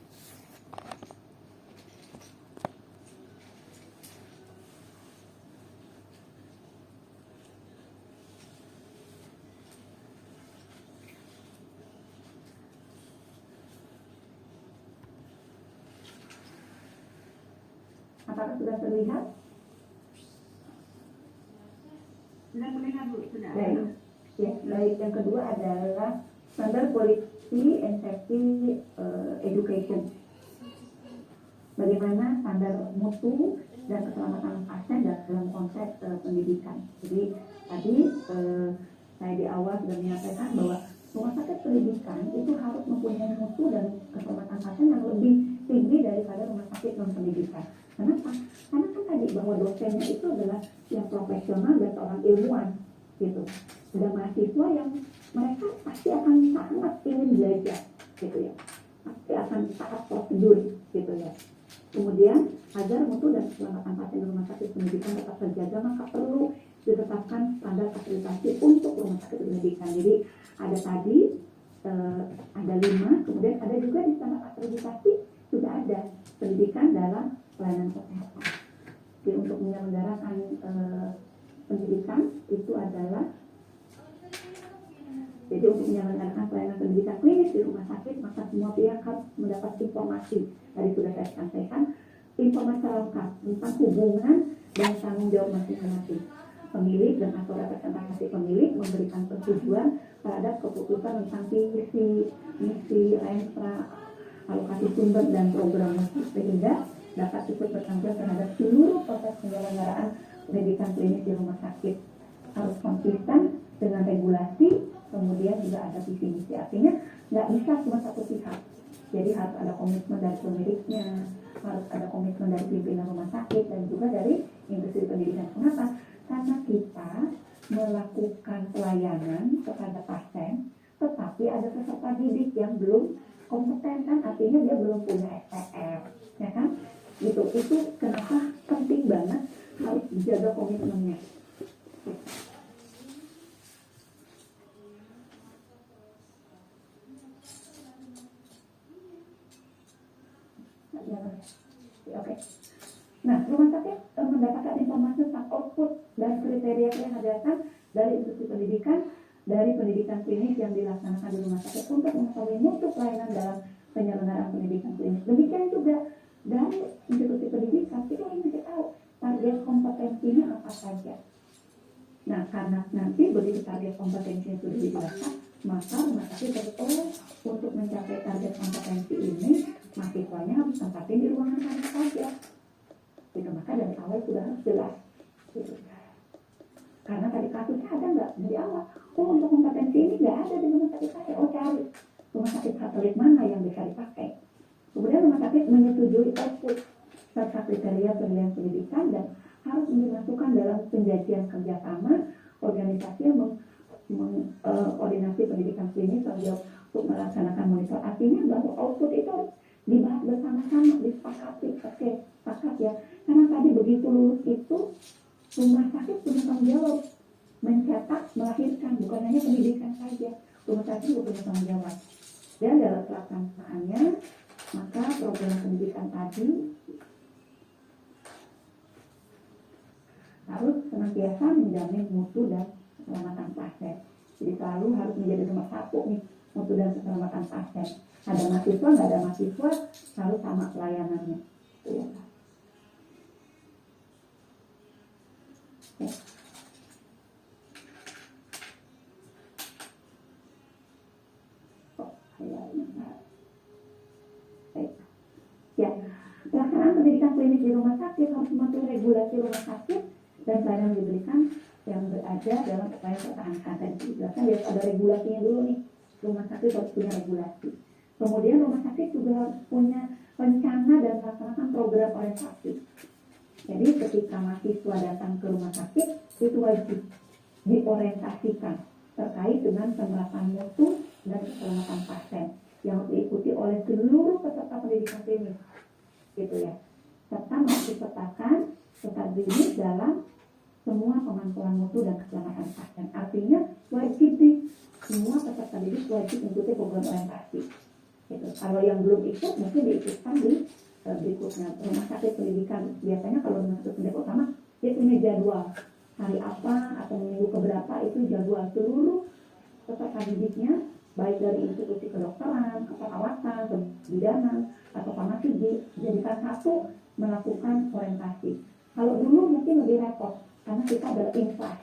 Apakah sudah terlihat? Sudah terlihat, Bu. Sudah. Baik. Ya, baik. Yang kedua adalah standar quality and safety education. Bagaimana standar mutu dan keselamatan pasien dalam konteks pendidikan. Jadi tadi saya di awal sudah menyampaikan bahwa rumah sakit pendidikan itu harus mempunyai mutu dan keselamatan pasien yang lebih tinggi daripada rumah sakit non pendidikan. Kenapa? Karena kan tadi bahwa dosennya itu adalah yang profesional dan seorang ilmuwan, gitu. Ada mahasiswa yang mereka pasti akan sangat ingin belajar, gitu ya. Pasti akan taat prosedur, gitu ya. Kemudian agar mutu dan keselamatan pasien di rumah sakit pendidikan tetap terjaga, maka perlu ditetapkan standar fasilitasi untuk rumah sakit pendidikan. Jadi ada tadi ada 5, kemudian ada juga di standar akreditasi sudah ada pendidikan dalam pelayanan kesehatan. Jadi untuk menyelenggarakan pendidikan itu adalah untuk menyelenggarakan pelayanan pendidikan klinis di rumah sakit, maka semua pihak harus mendapat informasi dari sudah saya sampaikan, informasi lengkap tentang hubungan dan tanggung jawab masing-masing. Pemilik dan atau representasi pemilik memberikan persetujuan terhadap keputusan tentang visi, misi, rentra, alokasi sumber dan program sehingga dapat ikut bertanggung jawab terhadap seluruh proses penyelenggaraan pendidikan klinis di rumah sakit. Harus konsisten dengan regulasi, kemudian juga ada visi misi. Artinya nggak bisa cuma satu pihak. Jadi harus ada komitmen dari pemiliknya, harus ada komitmen dari pimpinan rumah sakit dan juga dari industri pendidikan. Kenapa? Karena kita melakukan pelayanan kepada pasien, tetapi ada peserta didik yang belum kompeten, kan artinya dia belum punya SPR, ya kan? Gitu. Itu kenapa penting banget harus dijaga komitmennya. Oke. Nah, rumah sakit mendapatkan informasi tentang output dan kriteria kelihatan dari institusi pendidikan, dari pendidikan klinis yang dilaksanakan di rumah sakit untuk mengetahui mutu pelayanan dalam penyelenggaraan pendidikan klinis. Demikian juga dari institusi pendidikan kita ingin tahu target kompetensinya apa saja. Nah, karena nanti begitu target kompetensinya sudah dijelaskan, maka rumah sakit betul untuk mencapai target kompetensi ini mahasiswanya harus tempatin di ruangan mana saja. Gitu, maka dari awal sudah harus jelas. Gitu. Karena tadi kasusnya ada nggak dari awal? Oh, untuk kompetensi ini nggak ada di rumah sakit saya. Oh, cari rumah sakit satelit mana yang bisa dipakai. Kemudian rumah sakit menyetujui output serta kriteria penilaian pendidikan dan harus dimasukkan dalam penjajian kerjasama organisasi yang koordinasi pendidikan klinis untuk melaksanakan monitor. Artinya bahwa output itu harus dibahas bersama-sama, disepakati. Oke, sepakat ya. Karena tadi begitu lulus itu rumah sakit punya tanggung jawab mencetak, melahirkan, bukan hanya pendidikan saja. Rumah sakit juga punya tanggung jawab. Dan dalam pelaksanaannya, maka program pendidikan tadi harus senantiasa menjamin mutu dan keselamatan pasien. Jadi selalu harus menjadi nomor satu nih mutu dan keselamatan pasien. Ada mahasiswa, nggak ada mahasiswa, harus sama pelayanannya. Itu ya Pak. Ya. Ya, pelaksanaan pendidikan klinis di rumah sakit harus mematuhi regulasi rumah sakit dan pelayanan diberikan yang berada dalam upaya pertahanan. Tadi dijelaskan dia ada regulasinya dulu nih. Rumah sakit harus punya regulasi. Kemudian rumah sakit juga harus punya rencana dan melaksanakan program orientasi. Jadi ketika mahasiswa datang ke rumah sakit itu wajib diorientasikan terkait dengan penerapan mutu dan keselamatan pasien yang diikuti oleh seluruh peserta pendidikan klinis, gitu ya. Serta mengikutsertakan peserta didik dalam semua pemantauan mutu dan keselamatan pasien. Artinya wajib semua peserta didik wajib mengikuti program orientasi. Gitu. Kalau yang belum ikut mungkin diikutkan di berikutnya. Rumah sakit pendidikan biasanya kalau rumah sakit pendidikan utama dia punya jadwal hari apa atau minggu keberapa itu jadwal seluruh peserta didiknya baik dari institusi kedokteran, keperawatan, kebidanan atau farmasi dijadikan satu melakukan orientasi. Kalau dulu mungkin lebih repot karena kita adalah infas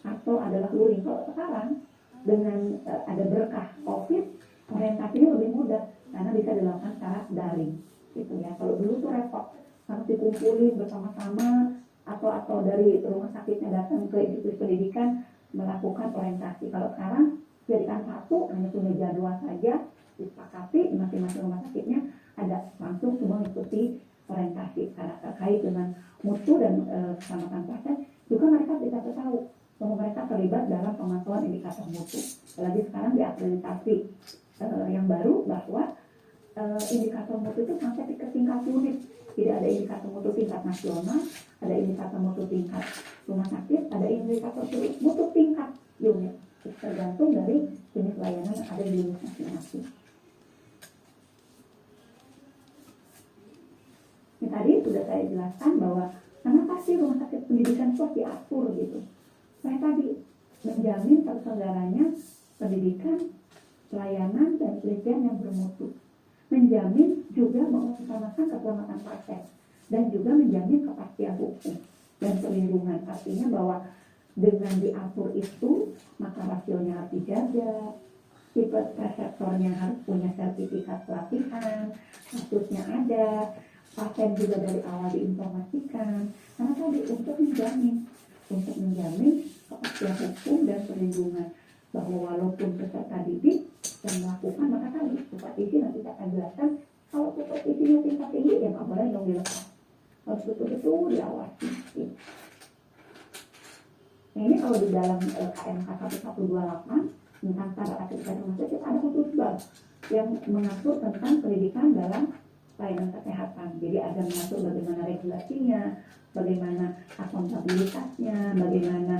atau adalah luring. Kalau sekarang dengan ada berkah COVID, orientasinya lebih mudah karena bisa dilakukan secara daring, gitu ya. Kalau dulu tuh repot, harus dikumpulin bersama-sama atau dari rumah sakitnya datang ke institusi pendidikan melakukan orientasi. Kalau sekarang jadikan satu, hanya punya jadwal saja, disepakati masing-masing rumah sakitnya ada langsung semua mengikuti orientasi karena terkait dengan mutu dan keselamatan pasien. Juga mereka bisa tahu bahwa mereka terlibat dalam pemantauan indikator mutu. Apalagi sekarang di akreditasi yang baru bahwa indikator mutu itu sampai ke tingkat unit. Jadi ada indikator mutu tingkat nasional, ada indikator mutu tingkat rumah sakit, ada indikator mutu tingkat unit. Tergantung dari jenis layanan yang ada di unit masing-masing. Ini tadi sudah saya jelaskan bahwa kenapa sih rumah sakit pendidikan itu diatur gitu. Saya tadi menjamin terselenggaranya pendidikan, pelayanan dan penelitian yang bermutu. Menjamin juga mengutamakan keselamatan pasien dan juga menjamin kepastian hukum dan perlindungan. Artinya bahwa dengan diatur itu maka rasionya harus dijaga, tipe reseptornya harus punya sertifikat pelatihan, statusnya ada, pasien juga dari awal diinformasikan. Karena tadi untuk menjamin kepastian hukum dan perlindungan bahwa walaupun peserta didik dan melakukan maka tadi supervisi nanti saya akan jelaskan kalau supervisinya tingkat tinggi ya nggak boleh dong dilepas, harus betul-betul diawasi. Nah ini kalau di dalam KMK 1128 tentang standar akreditasi rumah sakit ada khusus bab yang mengatur tentang pendidikan dalam pelayanan kesehatan. Jadi ada mengatur bagaimana regulasinya, bagaimana akuntabilitasnya, bagaimana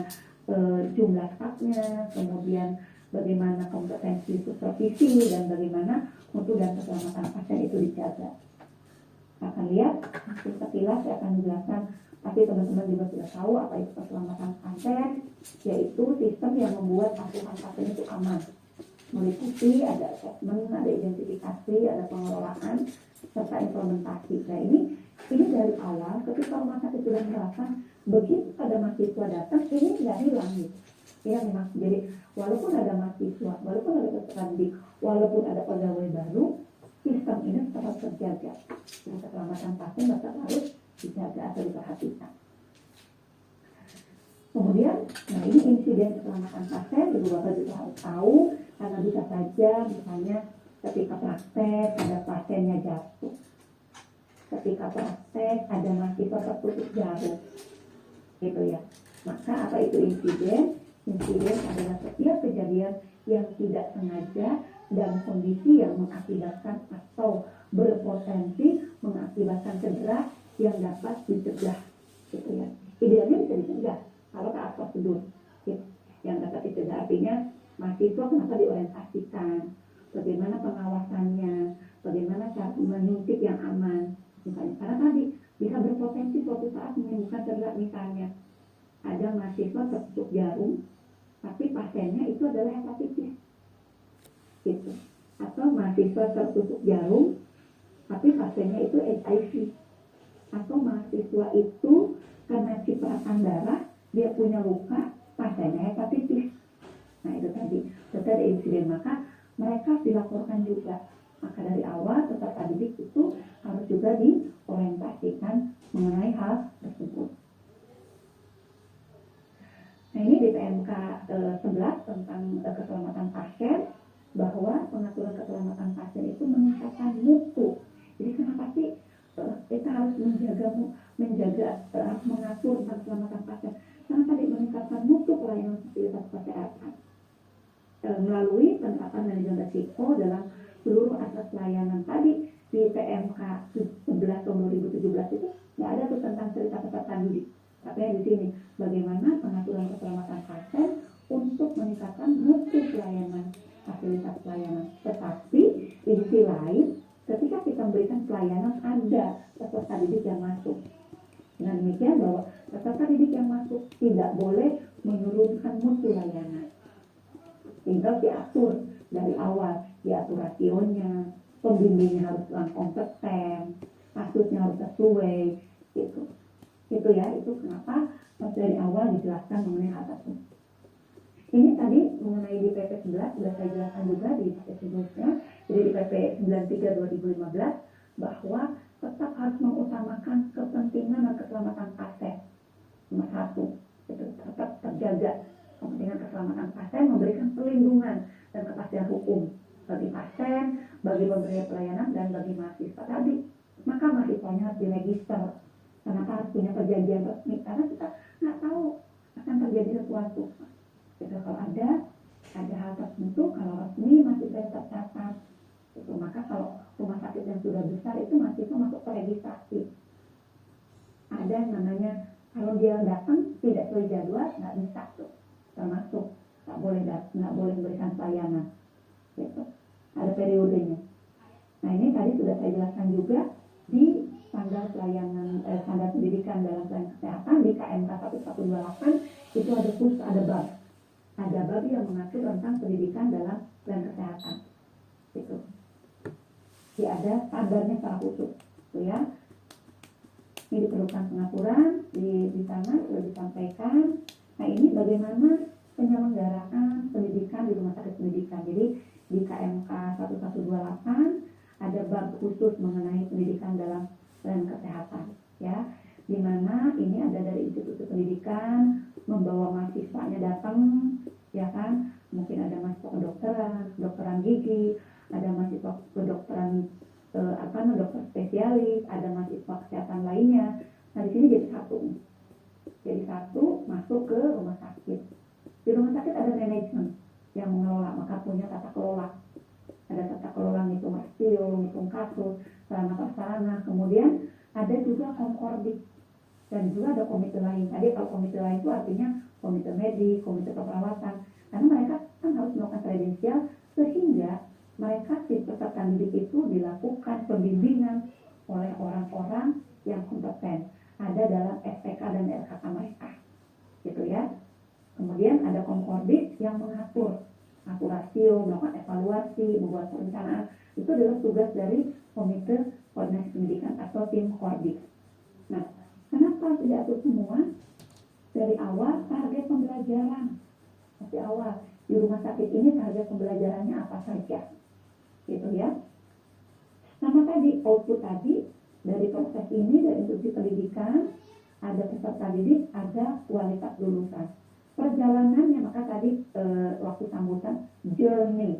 jumlah stafnya, kemudian bagaimana kompetensi supervisi dan bagaimana mutu dan keselamatan pasien itu dijaga. Akan lihat sekilas saya akan menjelaskan. Tapi teman-teman juga sudah tahu apa itu keselamatan pasien, yaitu sistem yang membuat asuhan pasien itu aman. Meliputi ada assessment, ada identifikasi, ada pengelolaan, serta implementasi. Nah ini dari awal ketika rumah sakit sudah menerapkan, begitu ada mahasiswa datang, ini tidak hilang gitu. Ya memang, jadi walaupun ada mahasiswa, walaupun ada peserta didik, walaupun ada pegawai baru, sistem ini tetap terjaga. Jadi keselamatan pasien tetap harus dijaga atau diperhatikan. Kemudian, nah ini insiden keselamatan pasien juga Bapak juga harus tahu karena bisa saja misalnya ketika praktek ada pasiennya jatuh, ketika praktek ada mahasiswa tertusuk jarum, gitu ya. Maka apa itu insiden? Insiden adalah setiap kejadian yang tidak sengaja dan kondisi yang mengakibatkan atau berpotensi mengakibatkan cedera yang dapat dicegah, gitu ya. Idealnya bisa dicegah kalau taat prosedur, gitu. Yang dapat dicegah artinya mahasiswa kenapa diorientasikan, bagaimana pengawasannya, bagaimana cara menyuntik yang aman, misalnya. Karena tadi bisa berpotensi suatu saat menimbulkan cedera, misalnya ada mahasiswa tertusuk jarum, tapi pasiennya itu adalah hepatitis, gitu. Atau mahasiswa tertusuk jarum, tapi pasiennya itu HIV. Atau mahasiswa itu karena cipratan darah, dia punya luka, pasiennya hepatitis. Nah itu tadi, setelah ada insiden, maka mereka dilaporkan juga. Maka dari awal peserta didik itu harus juga diorientasikan mengenai hal tersebut. Nah ini di PMK 11 tentang keselamatan pasien, bahwa pengaturan keselamatan pasien itu meningkatkan mutu. Jadi kenapa sih kita harus mengatur tentang keselamatan pasien? Karena tadi meningkatkan mutu pelayanan fasilitas kesehatan melalui penerapan manajemen risiko dalam seluruh aspek pelayanan. Tadi di PMK 11 tahun 2017 itu nggak ada tuh tentang cerita peserta didik. Tapi di sini bagaimana pengaturan keselamatan pasien untuk meningkatkan mutu pelayanan fasilitas pelayanan. Tetapi di sisi lain, ketika kita memberikan pelayanan, ada peserta didik yang masuk. Dengan demikian bahwa peserta didik yang masuk tidak boleh menurunkan mutu layanan. Tinggal diatur dari awal, diatur rasionya, pembimbingnya harus kompeten, kasusnya harus sesuai, gitu. Itu ya, itu kenapa dari awal dijelaskan mengenai hal tersebut. Ini tadi mengenai di PP 11 sudah saya jelaskan juga di sebelumnya. Jadi di PP 93/2015 bahwa tetap harus mengutamakan kepentingan dan keselamatan pasien. Nomor satu, itu tetap terjaga kepentingan keselamatan pasien, memberikan perlindungan dan kepastian hukum bagi pasien, bagi pemberi pelayanan, dan bagi mahasiswa tadi. Maka mahasiswanya harus diregister. Kenapa harus punya perjanjian resmi? Karena kita nggak tahu akan terjadi sesuatu. Jadi kalau ada hal tertentu, kalau resmi masih bisa tercatat. Itu maka kalau rumah sakit yang sudah besar itu mahasiswa masuk ke registrasi. Ada yang namanya kalau dia datang tidak sesuai jadwal nggak bisa tuh, termasuk nggak boleh memberikan pelayanan. Gitu. Ada periodenya. Nah ini tadi sudah saya jelaskan juga di standar pelayanan standar pendidikan dalam pelayanan kesehatan di KMK 1128 itu ada khusus ada bab yang mengatur tentang pendidikan dalam pelayanan kesehatan. Gitu. Jadi ada standarnya secara khusus, gitu ya. Ini diperlukan pengaturan di sana sudah disampaikan. Nah ini bagaimana penyelenggaraan pendidikan di rumah sakit pendidikan. Jadi di KMK 1128 ada bab khusus mengenai pendidikan dalam pelayanan kesehatan, ya. Di mana ini ada dari institusi pendidikan membawa mahasiswanya datang, ya kan? Mungkin ada mahasiswa kedokteran gigi, ada mahasiswa kedokteran dokter spesialis, ada mahasiswa kesehatan lainnya. Nah di sini jadi satu masuk ke rumah sakit. Di rumah sakit ada manajemen yang mengelola, maka punya tata kelola. Ada tata kelola ngitung rasio, ngitung kasus, sarana prasarana. Kemudian ada juga komkordik dan juga ada komite lain. Tadi kalau komite lain itu artinya komite medis, komite keperawatan. Karena mereka kan harus melakukan kredensial sehingga mereka si peserta didik itu dilakukan pembimbingan oleh orang-orang yang kompeten. Ada dalam SPK dan RKK mereka, gitu ya. Kemudian ada komkordik yang mengatur rasio, melakukan evaluasi, membuat perencanaan. Itu adalah tugas dari komite koordinasi pendidikan atau tim kordik. Nah, kenapa tidak atur semua? Dari awal target pembelajaran. Dari awal di rumah sakit ini target pembelajarannya apa saja, gitu ya. Sama tadi output tadi dari proses ini dari institusi pendidikan ada peserta didik, ada kualitas lulusan. Perjalanannya maka tadi waktu sambutan journey,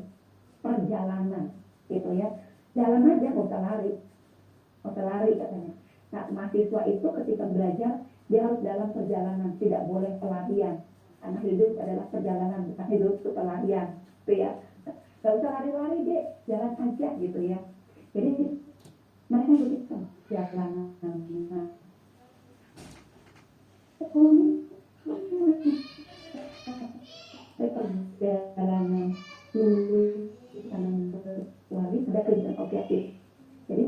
perjalanan, gitu ya. Jalan aja, nggak usah lari katanya. Nah, mahasiswa itu ketika belajar dia harus dalam perjalanan, tidak boleh pelarian. Karena hidup adalah perjalanan, bukan hidup itu pelarian, gitu ya. Nggak usah lari-lari deh, jalan aja gitu ya. Jadi mereka begitu jalanan. Perjalanan lulus wali ada kegiatan objektif. Jadi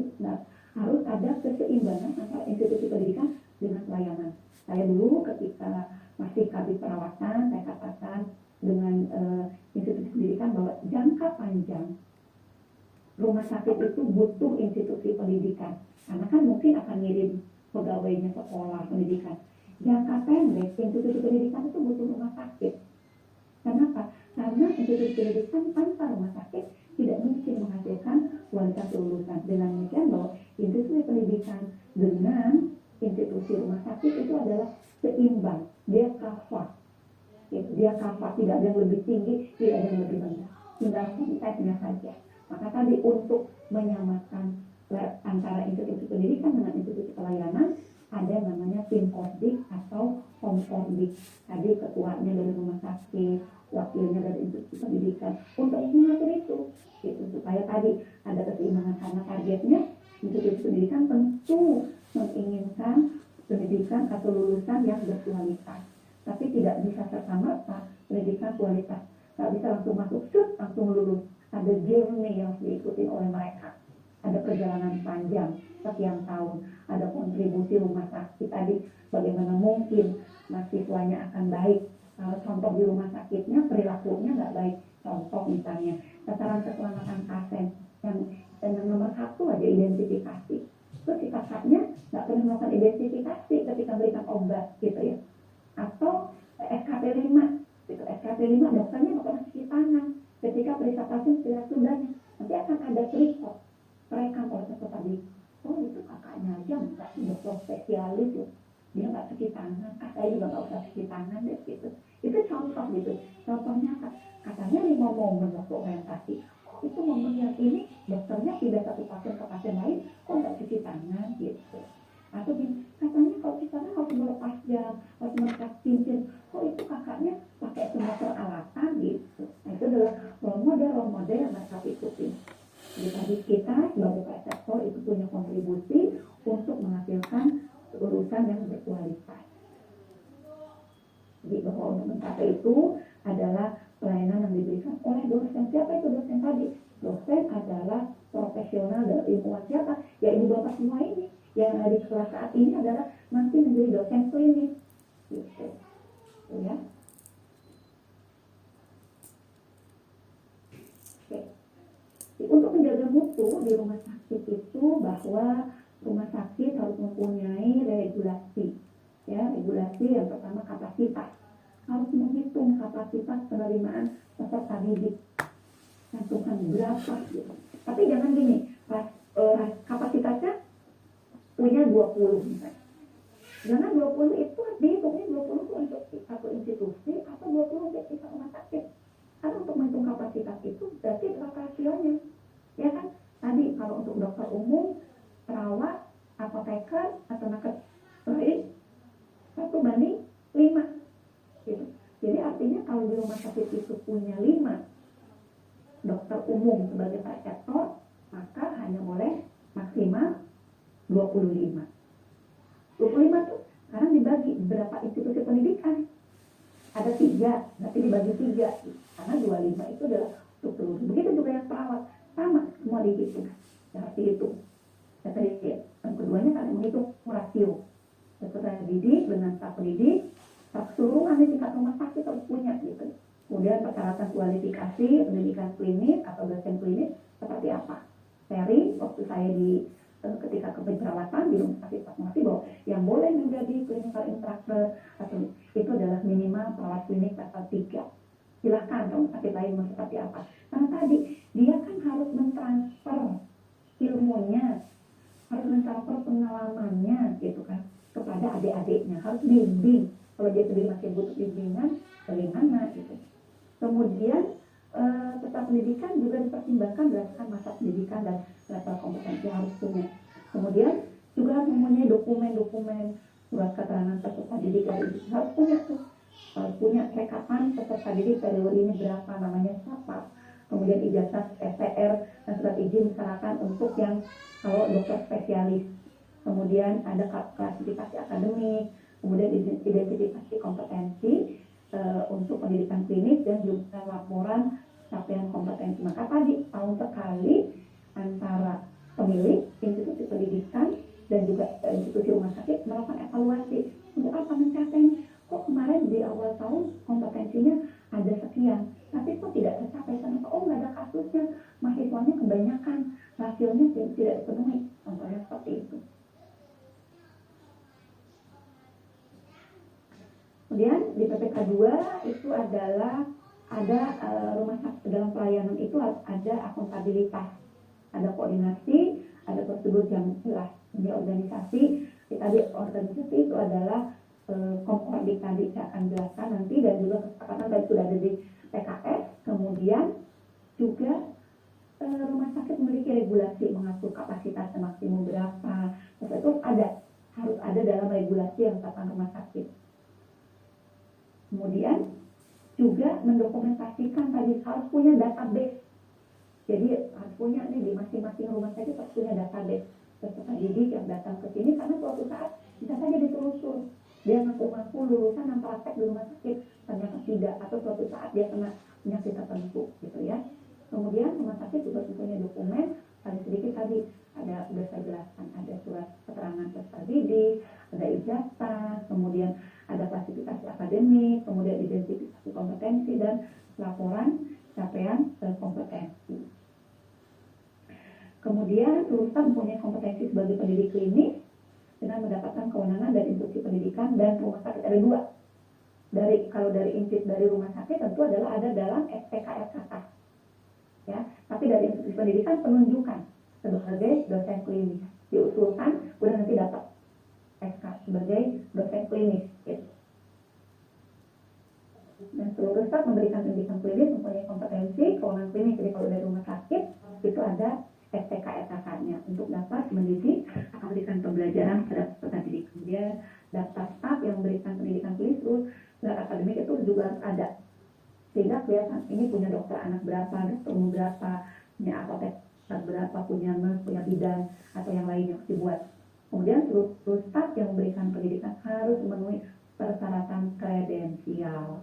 harus ada keseimbangan antara institusi pendidikan dengan pelayanan. Saya dulu ketika masih kabit perawatan, saya katakan bahwa jangka panjang rumah sakit itu butuh institusi pendidikan. Karena kan mungkin akan ngirim pegawainya sekolah pendidikan. Jangka pendek, institusi pendidikan itu butuh rumah sakit. Kenapa? Karena institusi pendidikan tanpa rumah sakit tidak mungkin menghasilkan kualitas lulusan. Dengan demikian bahwa institusi pendidikan dengan institusi rumah sakit itu adalah seimbang. Dia cover. Dia cover, tidak ada yang lebih tinggi, tidak ada yang lebih rendah. Tinggal konteksnya saja. Maka tadi untuk menyamakan antara institusi pendidikan dengan institusi pelayanan, ada namanya tim kordik atau home kordik. Tadi ketuanya dari rumah sakit, wakilnya dari institusi pendidikan, untuk mengatur itu, gitu, supaya tadi ada keseimbangan. Karena targetnya institusi pendidikan tentu menginginkan pendidikan atau lulusan yang berkualitas, tapi tidak bisa serta-merta pendidikan kualitas, nggak bisa langsung masuk langsung lulus. Ada journey yang diikuti oleh mereka, ada perjalanan panjang sekian tahun, ada kontribusi rumah sakit tadi, bagaimana mungkin mahasiswanya akan baik kalau contoh di rumah sakitnya perilakunya nggak baik. Contoh misalnya sasaran keselamatan pasien yang nomor satu aja identifikasi, terus si kakaknya nggak pernah melakukan identifikasi ketika berikan obat gitu ya, atau SKP 5 gitu, SKP 5 dokternya nggak pernah cuci tangan ketika periksa pasien sudahnya, nanti akan ada report mereka kalau tadi, oh itu kakaknya aja nggak dokter spesialis loh, dia nggak cuci tangan, saya juga nggak usah cuci tangan deh gitu. Itu contoh gitu. Contohnya katanya 5 momen waktu orientasi. Oh, itu momen yang ini dokternya pindah satu pasien ke pasien lain, kok nggak cuci tangan gitu. Atau katanya kalau cuci tangan harus melepas jam, harus melepas cincin. Oh itu kakaknya pakai semua peralatan gitu. Nah itu adalah role model yang mereka ikuti. Jadi kita sebagai preseptor itu punya kontribusi untuk menghasilkan urusan yang berkualitas. Jadi bahwa untuk mencapai itu adalah pelayanan yang diberikan oleh dosen. Siapa itu dosen tadi? Dosen adalah profesional dari ilmuwan siapa? Ya ibu bapak semua ini. Yang ada di sekolah saat ini adalah nanti menjadi dosen klinis. Gitu. Ya. Oke. Untuk menjaga mutu di rumah sakit itu bahwa rumah sakit harus mempunyai regulasi. Ya, regulasi yang pertama kapasitas, harus menghitung kapasitas penerimaan peserta didik, cantumkan berapa gitu. Tapi jangan gini, kapasitasnya punya 20 misalnya. Jangan 20 itu dihitungnya 20 itu untuk satu institusi atau 20 untuk satu rumah sakit. Karena untuk menghitung kapasitas itu berarti berapa rasionya. Ya kan? Tadi kalau untuk dokter umum, perawat, apoteker, atau nakes lain 1:5 gitu. Jadi artinya kalau di rumah sakit itu punya 5 dokter umum sebagai preseptor, maka hanya boleh maksimal 25 tuh sekarang dibagi berapa institusi pendidikan, ada 3, berarti dibagi 3 karena 25 itu adalah untuk seluruh. Begitu juga yang perawat, sama semua dihitung seperti itu. Yang keduanya kalian menghitung rasio peserta didik dengan staf pendidik, keseluruhan di tingkat rumah sakit harus punya gitu. Kemudian persyaratan kualifikasi pendidikan klinis atau dosen klinis seperti apa? Sharing waktu saya di ketika keperawatan di rumah sakit Fatmawati bahwa yang boleh menjadi clinical instructor atau itu adalah minimal perawat klinik level 3. Silahkan rumah sakit lain mau seperti apa. Karena tadi dia kan harus mentransfer ilmunya, harus mentransfer pengalamannya gitu kan kepada adik-adiknya, harus bimbing. Kalau dia sendiri masih butuh bimbingan, bagaimana gitu. Kemudian peserta pendidikan juga dipertimbangkan berdasarkan masa pendidikan dan level kompetensi harus punya. Kemudian juga harus mempunyai dokumen-dokumen surat keterangan peserta didik dari itu harus punya tuh. Harus punya rekapan peserta didik periode ini berapa, namanya siapa. Kemudian ijazah SPR dan surat izin misalkan untuk yang kalau dokter spesialis. Kemudian ada klasifikasi akademik, kemudian identifikasi kompetensi untuk pendidikan klinis dan juga laporan capaian kompetensi. Maka tadi tahun sekali antara pemilik institusi pendidikan dan juga institusi rumah sakit melakukan evaluasi untuk apa mencapai. Kok kemarin di awal tahun kompetensinya ada sekian, tapi kok tidak tercapai? Kenapa? Oh kasusnya mahasiswanya kebanyakan rasionya tidak dipenuhi, contohnya seperti itu. Kemudian di PPK 2 itu adalah ada rumah sakit dalam pelayanan itu harus ada akuntabilitas, ada koordinasi, ada prosedur yang jelas. Di organisasi, organisasi itu adalah komponen tadi saya akan jelaskan nanti, dan juga kesepakatan tadi sudah ada di PKS. Kemudian juga rumah sakit memiliki regulasi mengatur kapasitas maksimum berapa, terus itu harus ada dalam regulasi yang tentang rumah sakit. Kemudian juga mendokumentasikan tadi harus punya database. Jadi harus punya nih di masing-masing rumah sakit harus punya database peserta didik yang datang ke sini, karena suatu saat bisa saja ditelusur dia ngaku-ngaku lulusan yang praktek di rumah sakit, ternyata tidak, atau suatu saat dia kena penyakit tertentu gitu ya. Kemudian rumah sakit juga punya dokumen, paling sedikit tadi ada, sudah saya jelaskan, ada surat keterangan peserta didik, ada ijazah, kemudian ada klasifikasi akademik, kemudian identifikasi kompetensi dan laporan capaian kompetensi. Kemudian lulusan mempunyai kompetensi sebagai pendidik klinis dengan mendapatkan kewenangan dan instruksi pendidikan, dan rumah sakit ada dua. Kalau dari instruksi dari rumah sakit tentu adalah ada dalam SPK-RKK. Ya, tapi dari instruksi pendidikan penunjukan sebagai dosen klinis diusulkan, udah nanti dapat SK sebagai dosen klinis gitu. Dan seluruh staf memberikan pendidikan klinis mempunyai kompetensi kewenangan klinis. Jadi kalau dari rumah sakit itu ada SPK-RKK-nya untuk dapat mendidik atau memberikan pembelajaran pada peserta didik. Kemudian daftar staf yang memberikan pendidikan klinis terus dan akademik itu juga harus ada, sehingga kelihatan ini punya dokter anak berapa, dokter umum berapa, punya apotek berapa, punya nurse, punya bidan atau yang lainnya dibuat. Kemudian seluruh staf yang memberikan pendidikan harus memenuhi persyaratan kredensial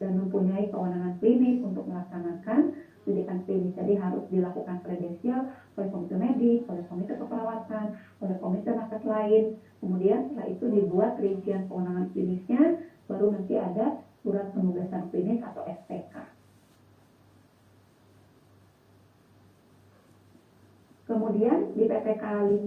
dan mempunyai kewenangan klinis untuk melaksanakan pendidikan klinis. Jadi harus dilakukan kredensial oleh komite medik, oleh komite keperawatan, oleh komite nakes lain. Kemudian setelah itu dibuat rincian kewenangan klinisnya, baru nanti ada surat penugasan klinis atau SPK. Kemudian di PPK 5,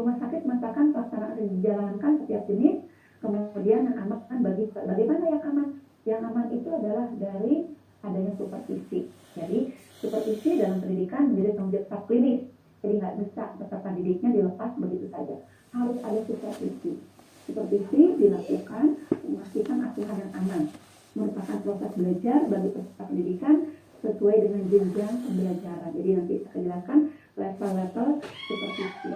rumah sakit mengatakan pelaksanaan dijalankan setiap jenis. Kemudian yang aman bagaimana yang aman? Yang aman itu adalah dari adanya supervisi. Jadi supervisi dalam pendidikan menjadi tanggung jawab staf klinis. Jadi nggak bisa peserta didiknya dilepas begitu saja. Harus ada supervisi. Supervisi dilakukan memastikan asuhan yang aman. Merupakan proses belajar bagi peserta pendidikan sesuai dengan jenjang pembelajaran. Jadi nanti saya jelaskan level-level supervisi.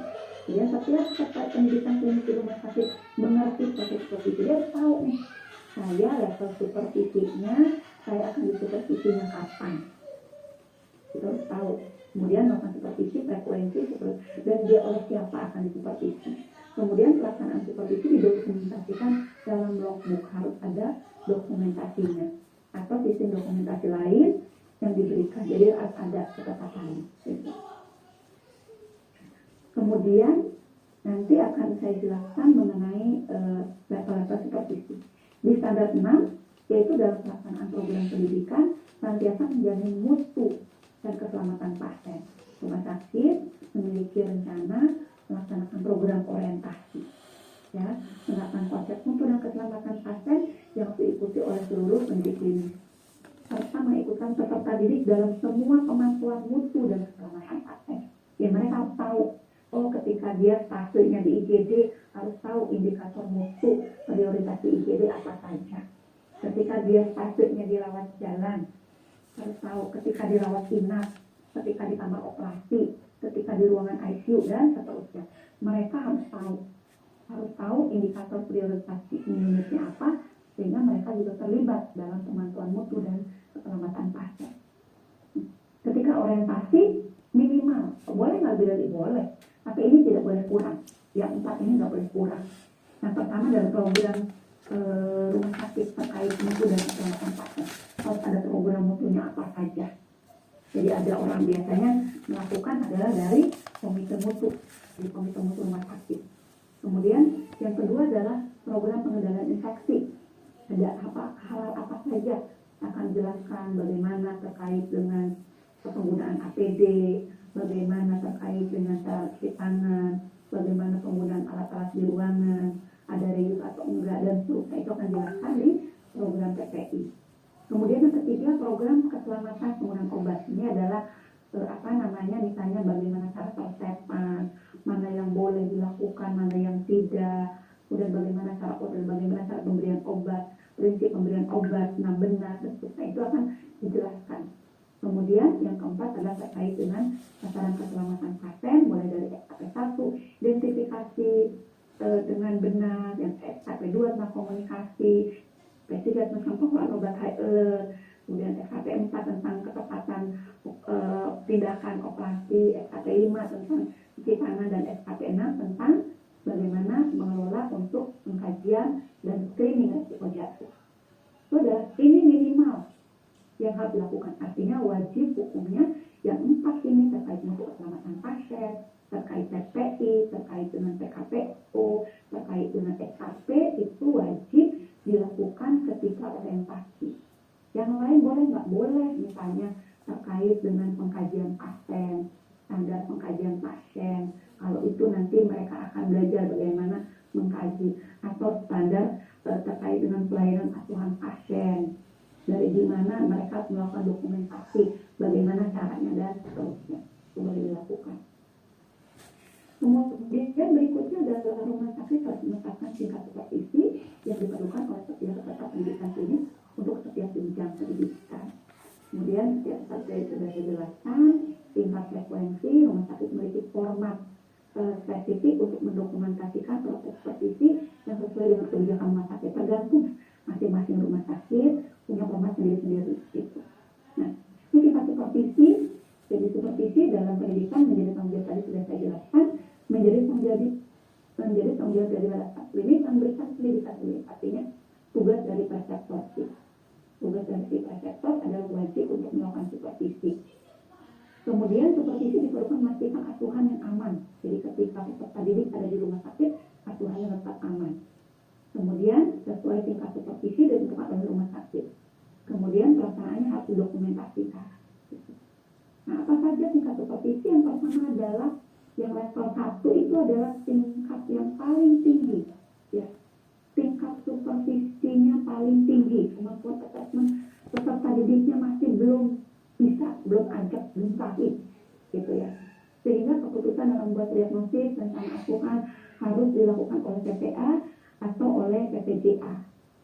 Jadi setiap peserta pendidikan klinis di rumah sakit mengerti proses supervisi. Dia harus tahu nih, saya level supervisinya, saya akan disupervisinya kapan. Kita harus tahu. Kemudian melakukan supervisi, frekuensi, dan dia oleh siapa akan disupervisi. Kemudian pelaksanaan supervisi didokumentasikan dalam logbook, harus ada dokumentasinya. Atau sistem dokumentasi lain yang diberikan, jadi harus ada ketetapan. Kemudian nanti akan saya jelaskan mengenai level-level supervisi. Di standar 6, yaitu dalam pelaksanaan program pendidikan, senantiasa menjamin mutu dan keselamatan pasien. Rumah sakit memiliki rencana melaksanakan program orientasi, ya, menerapkan konsep mutu dan keselamatan pasien yang diikuti oleh seluruh pendidik klinis, serta mengikutkan peserta didik dalam semua kemampuan mutu dan keselamatan pasien. Ya, mereka harus tahu, oh ketika dia fasenya di IGD harus tahu indikator mutu prioritas IGD apa saja. Ketika dia fasenya di rawat jalan harus tahu, ketika dirawat inap, ketika di kamar operasi, ketika di ruangan ICU dan seterusnya. Mereka harus tahu indikator prioritas unitnya apa, sehingga mereka juga terlibat dalam pemantauan mutu dan keselamatan pasien. Ketika orientasi minimal, boleh nggak lebih boleh, tapi ini tidak boleh kurang. Yang 4 ini nggak boleh kurang. Yang pertama dalam program rumah sakit terkait mutu dan keselamatan pasien, harus ada program mutunya apa saja. Jadi ada orang biasanya melakukan adalah dari komite mutu, di komite mutu rumah sakit. Kemudian yang kedua adalah program pengendalian infeksi. Ada hal apa saja akan dijelaskan bagaimana terkait dengan penggunaan APD, bagaimana terkait dengan cara cuci tangan, bagaimana penggunaan alat-alat di ruangan, ada reuse atau enggak, dan seterusnya. Itu akan dijelaskan di program PPI. Kemudian yang ketiga, program keselamatan penggunaan obat. Ini adalah misalnya bagaimana cara persiapan, mana yang boleh dilakukan, mana yang tidak, kemudian bagaimana cara order, bagaimana cara pemberian obat, prinsip pemberian obat, benar, dan seterusnya. Itu akan dijelaskan. Kemudian yang keempat adalah terkait dengan sasaran keselamatan pasien, mulai dari SKP 1, identifikasi dengan benar, yang SKP 2 tentang komunikasi, SKP 3 tentang pengelolaan obat high alert, kemudian SKP 4 tentang ketepatan tindakan operasi, SKP 5 tentang cuci tangan, dan SKP 6 tentang bagaimana mengelola untuk pengkajian dan screening risiko jatuh. Sudah, ini minimal yang harus dilakukan. Artinya wajib hukumnya yang 4 ini terkait dengan keselamatan pasien, terkait PPI, terkait dengan PKPO, terkait dengan SKP, itu wajib dilakukan ketika orientasi. Yang lain boleh nggak boleh, misalnya terkait dengan pengkajian pasien, standar pengkajian pasien. Kalau itu nanti mereka akan belajar bagaimana mengkaji, atau standar terkait dengan pelayanan asuhan pasien, dari di mana mereka melakukan dokumentasi bagaimana caranya dan seterusnya. Itu boleh dilakukan. Kemudian berikutnya adalah rumah sakit harus menetapkan tingkat supervisi yang diperlukan oleh setiap peserta pendidikan klinis untuk setiap jenjang pendidikan. Kemudian seperti sudah dijelaskan, tingkat frekuensi rumah sakit memiliki format spesifik untuk mendokumentasikan proses supervisi yang sesuai dengan kebijakan rumah sakit. Tergantung masing-masing rumah sakit punya format sendiri-sendiri gitu. Nah, ini tingkat supervisi. Jadi supervisi dalam pendidikan menjadi tanggung jawab, tadi sudah saya jelaskan, menjadi tanggung jawab dari badan klinis yang memberikan pendidikan klinis. Artinya tugas dari preceptor. Tugas dari si preceptor adalah wajib untuk melakukan supervisi. Kemudian supervisi diperlukan memastikan asuhan yang aman. Jadi ketika peserta didik ada di rumah sakit, asuhannya tetap aman. Kemudian sesuai tingkat supervisi dan tempat oleh rumah sakit. Kemudian pelaksanaannya harus didokumentasikan. Nah, apa saja tingkat supervisi? Yang pertama adalah yang level 1 itu adalah tingkat yang paling tinggi. Ya, tingkat supervisinya paling tinggi. Kemampuan asesmen peserta didiknya masih belum bisa, belum ajak, belum sahih, gitu ya. Sehingga keputusan dalam membuat diagnosis tentang asuhan harus dilakukan oleh PPA atau oleh PPJA.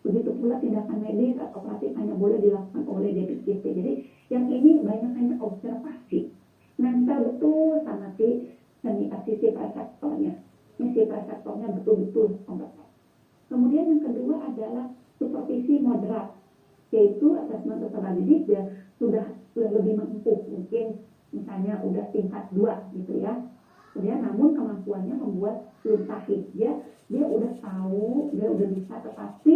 Begitu pula tindakan medis atau operatif hanya boleh dilakukan oleh DPJP. Jadi yang ini banyak hanya observasi. Nempel betul sama si preseptornya. Ini si preseptornya betul-betul kompeten. Kemudian yang kedua adalah supervisi moderat, yaitu asesmen peserta didik dia sudah lebih mampu, mungkin misalnya udah tingkat 2 gitu ya. Kemudian namun kemampuannya membuat belum sahih. Dia udah tahu, dia udah bisa, tetapi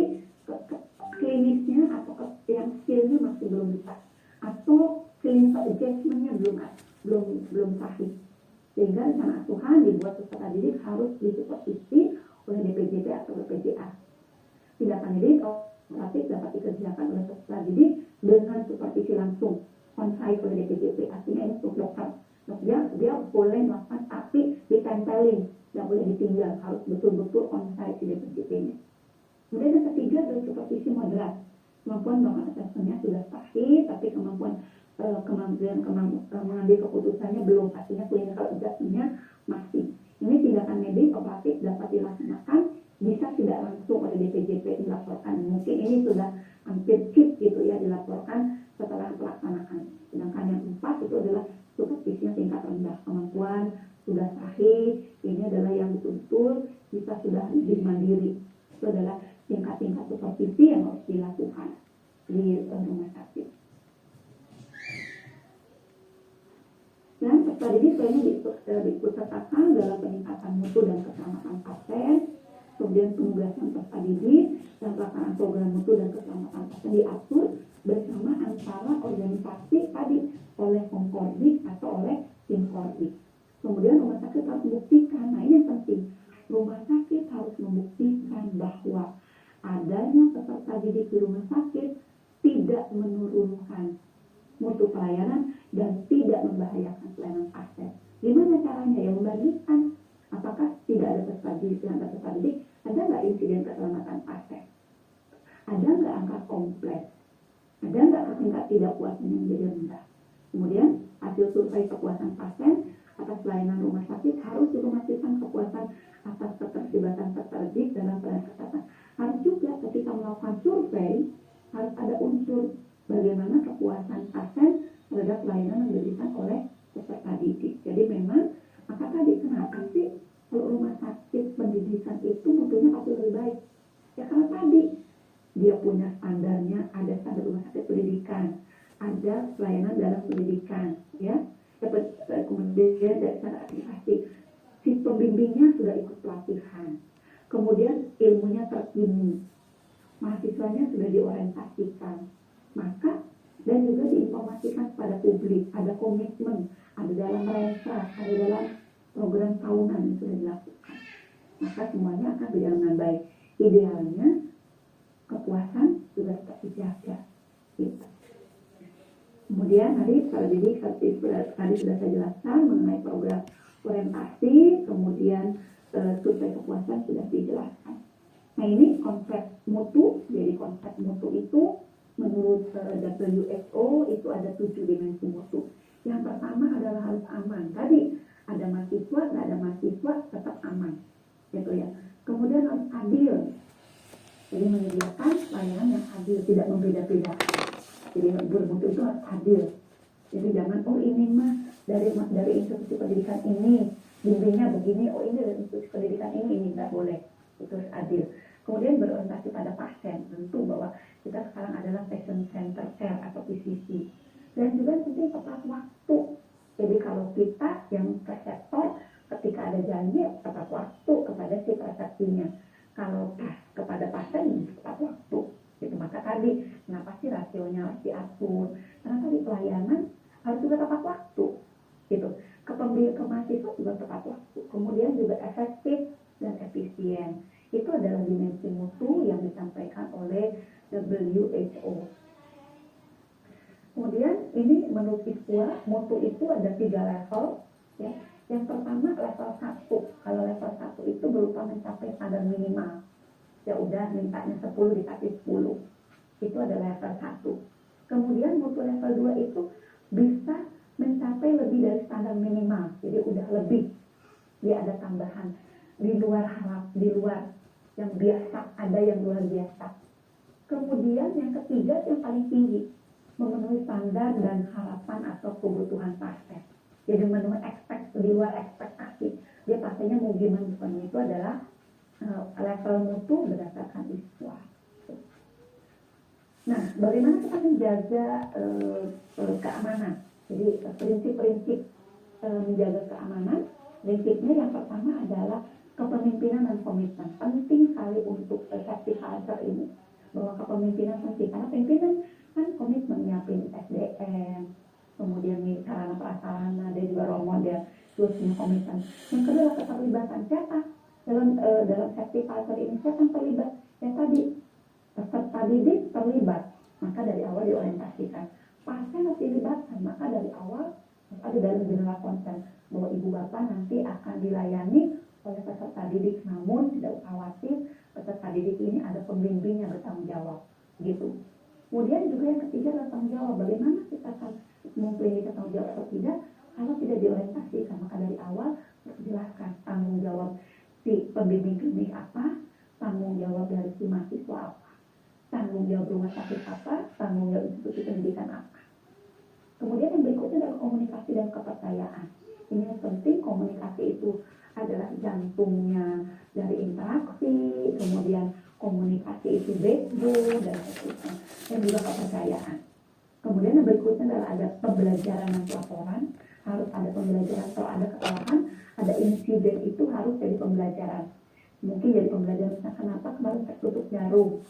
klinisnya atau yang skillnya masih belum bisa, atau clinical adjustmentnya belum sahih. Sehingga rencana asuhan dibuat peserta didik harus disupervisi oleh DPJP atau BPJA. Tindakan didik operatif dapat dikerjakan oleh peserta didik dengan supervisi langsung on-site oleh DPJP. Artinya ini untuk dokter. Dia boleh melakukan tapi ditempelin, tidak boleh ditinggal, harus betul-betul on-site di DPJP-nya. Kemudian yang ketiga adalah supervisi moderat. Kemampuan bahkan asesmennya sudah sahih, tapi kemampuan mengambil keputusannya belum, artinya clinical adjustment-nya masih. Ini tindakan medis operatif dapat dilaksanakan, bisa tidak langsung oleh DPJP dilaporkan. Mungkin ini sudah hampir chip gitu ya, dilaporkan setelah pelaksanaan. Sedangkan yang 4 itu adalah supervisinya tingkat rendah, kemampuan sudah sahih, ini adalah yang betul-betul bisa sudah lebih mandiri. Itu adalah tingkat-tingkat supervisi yang harus dilakukan di rumah sakit. Dan peserta didik selanjutnya diikutsertakan dalam peningkatan mutu dan keselamatan pasien. Kemudian penugasan peserta didik dan pelaksanaan program mutu dan keselamatan pasien diatur bersama antara organisasi tadi oleh Komkordik atau oleh Timkordik. Kemudian rumah sakit harus membuktikan, nah ini yang penting, rumah sakit harus membuktikan bahwa adanya peserta didik di rumah sakit tidak menurunkan mutu pelayanan dan tidak membahayakan pelayanan pasien. Gimana caranya? Ya membagikan. Apakah tidak ada peserta didik yang peserta didik? Ada nggak insiden keselamatan pasien? Ada nggak angka kompleks? Ada nggak tingkat tidak puasnya yang menjadi rendah? Kemudian hasil survei kepuasan pasien atas pelayanan rumah sakit harus juga memastikan kepuasan atas keterlibatan peserta didik dalam pelayanan kesehatan. Harus juga ketika melakukan survei harus ada unsur bagaimana kepuasan pasien terhadap pelayanan yang diberikan oleh peserta didik. Jadi memang maka tadi kenapa sih kalau rumah sakit pendidikan itu mutunya pasti lebih baik? Ya karena tadi dia punya standarnya, ada standar rumah sakit pendidikan, ada pelayanan dalam pendidikan, ya. Kemudian dari sana aplikasi si pembimbingnya sudah ikut pelatihan, kemudian ilmunya terkini, mahasiswanya sudah diorientasikan, maka dan juga diinformasikan kepada publik, ada komitmen, ada dalam rensa, ada dalam program tahunan yang sudah dilakukan, maka semuanya akan berjalan dengan baik. Idealnya kepuasan juga tetap dijaga. Gitu. Kemudian tadi tadi sudah saya jelaskan mengenai program orientasi, kemudian survei kepuasan sudah dijelaskan. Nah ini konsep mutu. Jadi konsep mutu itu menurut WHO itu ada 7 dimensi mutu. Yang pertama adalah harus aman. Tadi ada mahasiswa, nggak ada mahasiswa tetap aman, gitu ya. Kemudian harus adil. Jadi menyediakan layanan yang adil, tidak membeda-bedakan. Jadi bermutu itu harus adil. Jadi jangan ini mah dari institusi pendidikan ini bimbingnya begini, ini dari institusi pendidikan ini nggak boleh. Itu harus adil. Kemudian berorientasi pada pasien, tentu bahwa kita sekarang adalah patient center care atau PCC. Dan juga tentu tepat waktu. Jadi kalau kita yang reseptor ketika ada janji tepat waktu kepada si resepsinya. Kalau kepada pasien tepat waktu. Gitu. Maka tadi kenapa sih rasionya harus diatur? Karena tadi pelayanan harus juga tepat waktu. Gitu. Ke mahasiswa juga tepat waktu. Kemudian juga efektif dan efisien. Itu adalah dimensi mutu yang disampaikan oleh WHO. Kemudian ini menurut ISPUA, mutu itu ada 3 level. Ya. Yang pertama level 1. Kalau level 1 itu berupa mencapai standar minimal. Ya udah mintanya 10 dikasih 10. Itu adalah level 1. Kemudian mutu level 2 itu bisa mencapai lebih dari standar minimal. Jadi udah lebih. Dia ada tambahan di luar yang biasa, ada yang luar biasa. Kemudian yang ketiga yang paling tinggi, memenuhi standar dan harapan atau kebutuhan pasien. Jadi memenuhi di luar ekspektasi. Dia pastinya mau gimana bukan itu adalah level mutu berdasarkan ISPUA. Nah, bagaimana kita menjaga keamanan? Jadi prinsip-prinsip menjaga keamanan, prinsipnya yang pertama adalah kepemimpinan dan komitmen. Penting sekali untuk safety culture ini, bahwa kepemimpinan penting, karena pimpinan kan komitmen nyiapin SDM, kemudian sarana prasarana, dan juga role model, terus punya komitmen. Yang kedua keterlibatan siapa dalam safety culture ini, siapa yang terlibat? Yang tadi peserta didik terlibat, maka dari awal diorientasikan. Pasien harus dilibatkan, maka dari awal ada dalam general concern bahwa ibu bapak nanti akan dilayani oleh peserta didik, namun tidak khawatir peserta didik ini ada pembimbing yang bertanggung jawab, gitu. Kemudian juga yang ketiga adalah tanggung jawab. Bagaimana kita akan mempunyai tanggung jawab atau tidak kalau tidak diorientasikan? Maka dari awal harus dijelaskan tanggung jawab si pembimbing klinik apa, tanggung jawab dari si mahasiswa apa, tanggung jawab rumah sakit apa, tanggung jawab institusi pendidikan apa. Kemudian yang berikutnya adalah komunikasi dan kepercayaan. Ini yang penting, komunikasi itu adalah jantungnya dari interaksi, kemudian komunikasi itu backbone dan seterusnya, dan juga kepercayaan. Kemudian yang berikutnya adalah ada pembelajaran dan pelaporan. Harus ada pembelajaran, kalau ada kesalahan, ada insiden itu harus jadi pembelajaran. Mungkin jadi pembelajaran, misalnya kenapa kemarin tertutup jarum,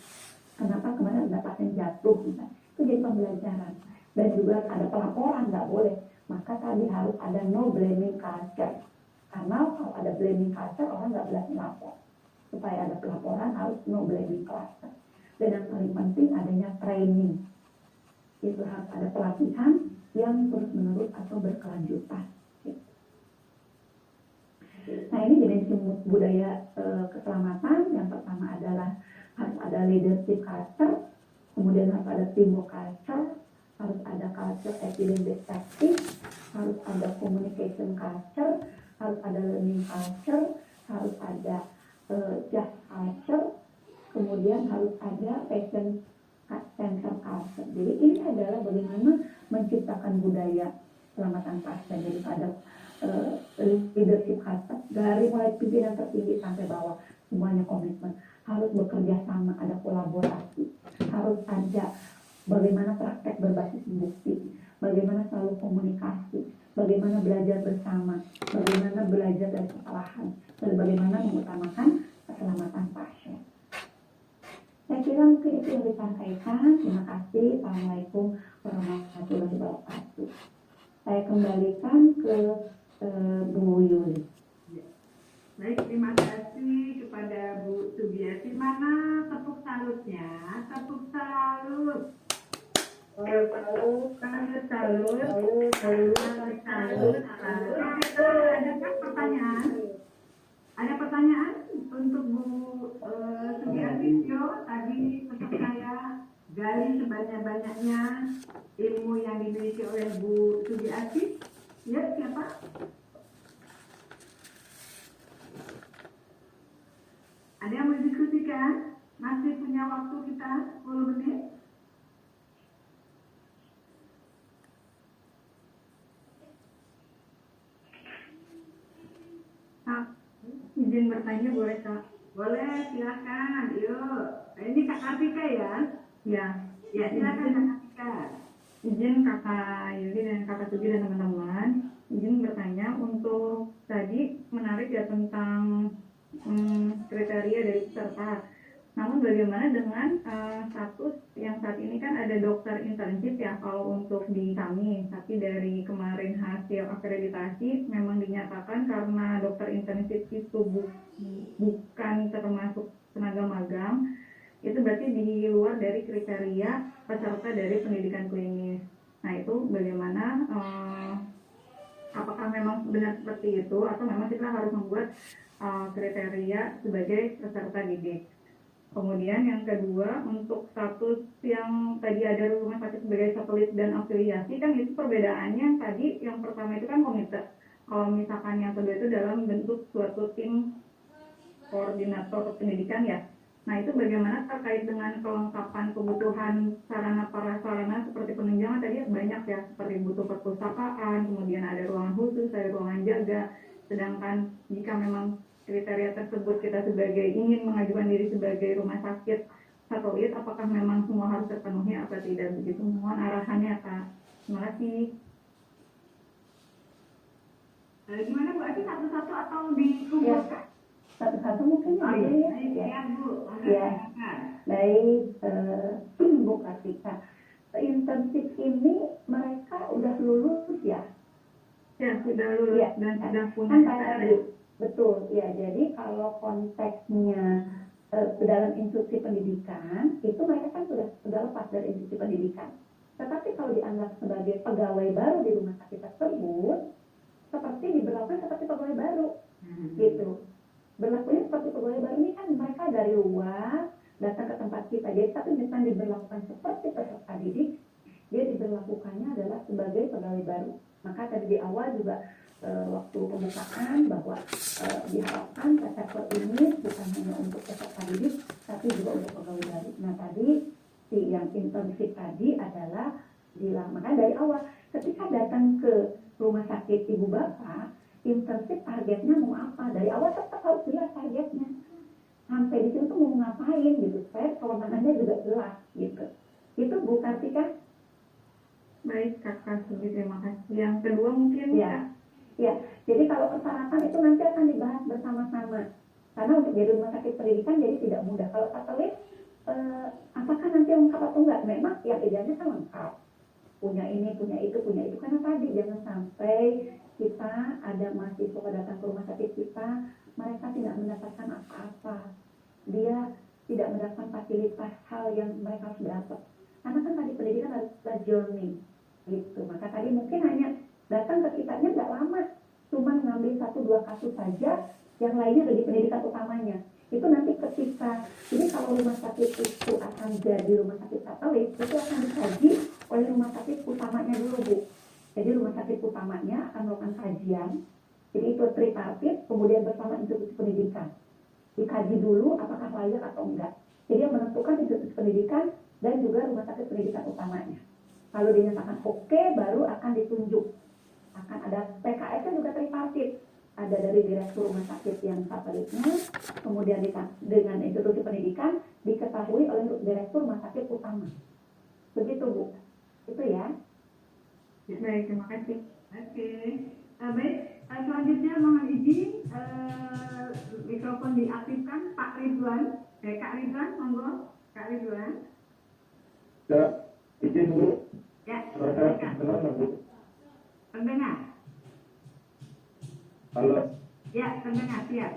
kenapa kemarin ada pasien jatuh, misalnya. Itu jadi pembelajaran. Dan juga ada pelaporan, nggak boleh. Maka tadi harus ada no blaming culture. Karena kalau ada blaming culture, orang nggak boleh melapor. Supaya ada pelaporan harus no blaming culture. Dan yang paling penting adanya training. Itu harus ada pelatihan yang terus menerus atau berkelanjutan. Nah, ini dimensi budaya keselamatan. Yang pertama adalah harus ada leadership culture, kemudian harus ada teamwork culture, harus ada culture evidence based, harus ada communication culture, harus ada learning culture, harus ada just culture, kemudian harus ada passion center culture. Jadi ini adalah bagaimana menciptakan budaya keselamatan pasien. Jadi ada leadership culture dari mulai pimpinan tertinggi sampai bawah, semuanya komitmen, harus bekerja sama, ada kolaborasi, harus ada bagaimana praktek berbasis bukti, bagaimana selalu komunikasi, bagaimana belajar bersama, bagaimana belajar dari kesalahan, dan bagaimana mengutamakan keselamatan pasien. Saya kira mungkin itu yang disampaikan. Terima kasih. Assalamualaikum warahmatullahi wabarakatuh. Saya kembalikan ke Bu Yuli. Baik, terima kasih kepada Bu Sugiati. Mana tepuk salutnya? Tepuk salut. Salut. Adakah pertanyaan? Ada pertanyaan untuk Bu Sugiati? Yo, tadi pesan saya gali sebanyak-banyaknya ilmu yang dimiliki oleh Bu Sugiati. Ya, siapa? Ada yang mau didiskusikan? Masih punya waktu kita 10 menit. Izin bertanya boleh, Kak? Boleh, silakan. Yuk. Ini Kak Kartika ya? Ya. Ya, silakan Kak Kartika. Izin Kakak Yuli dan Kakak Sugi dan teman-teman, izin bertanya untuk tadi menarik ya tentang kriteria dari peserta. Namun bagaimana dengan status yang saat ini kan ada dokter internship ya kalau untuk di kami, tapi dari kemarin hasil akreditasi memang dinyatakan karena dokter internship itu bukan termasuk tenaga magang, itu berarti di luar dari kriteria peserta dari pendidikan klinis. Nah itu bagaimana, apakah memang benar seperti itu atau memang kita harus membuat kriteria sebagai peserta didik. Kemudian yang kedua, untuk status yang tadi ada rumah sakit sebagai satelit dan afiliasi, kan itu perbedaannya tadi yang pertama itu kan komite. Kalau misalkan yang kedua itu dalam bentuk suatu tim koordinator pendidikan ya. Nah itu bagaimana terkait dengan kelengkapan kebutuhan sarana prasarana seperti penunjangan tadi banyak ya, seperti butuh perpustakaan, kemudian ada ruangan khusus, ada ruangan jaga. Sedangkan jika memang kriteria tersebut kita sebagai ingin mengajukan diri sebagai rumah sakit satelit, apakah memang semua harus terpenuhi atau tidak, begitu? Mohon arahannya Kak. Terima kasih. Gimana Bu Ati, satu-satu atau dikumpulkan? Satu-satu mungkin ya. Ya Bu. Ya. Baik, Bu Kartika. Internship ini mereka udah lulus ya? Ya, sudah lulus ya, dan sudah punya tadi. Betul, ya. Jadi kalau konteksnya dalam institusi pendidikan, itu mereka kan sudah lepas dari institusi pendidikan. Tetapi kalau dianggap sebagai pegawai baru di rumah sakit tersebut, seperti diberlakukan seperti pegawai baru, gitu. Berlakunya seperti pegawai baru ini kan mereka dari luar datang ke tempat kita. Jadi tapi misalnya diberlakukan seperti peserta didik, dia diberlakukannya adalah sebagai pegawai baru. Maka tadi di awal juga waktu pembukaan bahwa diharapkan PTP ini bukan hanya untuk peserta didik, tapi juga untuk pegawai baru. Nah tadi si yang internship tadi adalah bilang, maka dari awal ketika datang ke rumah sakit ibu bapak, internship targetnya mau apa? Dari awal tetap harus jelas targetnya. Sampai di situ mau ngapain gitu, supaya kewenangannya juga jelas gitu. Itu Bu Kartika. Baik Kakak Sugi, terima kasih. Yang kedua mungkin ya, jadi kalau persyaratan itu nanti akan dibahas bersama-sama. Karena untuk jadi rumah sakit pendidikan jadi tidak mudah. Kalau satelit, apakah nanti lengkap atau enggak? Memang yang idealnya kan lengkap. Punya ini, punya itu. Karena tadi jangan sampai kita ada mahasiswa datang ke rumah sakit kita, mereka tidak mendapatkan apa-apa. Dia tidak mendapatkan fasilitas hal yang mereka harus dapat. Karena kan tadi pendidikan adalah journey, gitu. Maka tadi mungkin hanya datang ke kitanya nggak lama, cuma ngambil 1-2 kasus saja, yang lainnya dari pendidikan utamanya. Itu nanti ketika, jadi kalau rumah sakit itu akan jadi rumah sakit satelit, itu akan dikaji oleh rumah sakit utamanya dulu, Bu. Jadi rumah sakit utamanya akan melakukan kajian, jadi itu tripartit, kemudian bersama institusi pendidikan. Dikaji dulu apakah layak atau enggak. Jadi yang menentukan institusi pendidikan dan juga rumah sakit pendidikan utamanya. Kalau dinyatakan oke, baru akan ditunjuk. Akan ada PKS kan juga tripartit. Ada dari direktur rumah sakit yang satelitnya, kemudian dengan institusi pendidikan diketahui oleh direktur rumah sakit utama. Begitu, Bu. Itu ya. Baik, terima kasih. Oke. Baik, selanjutnya mohon izin mikrofon diaktifkan Pak Ridwan. Kak Ridwan, monggo. Kak Ridwan. Ya, izin Bu. Ya, Silakan. Terdengar? Halo. Ya, terdengar, siap.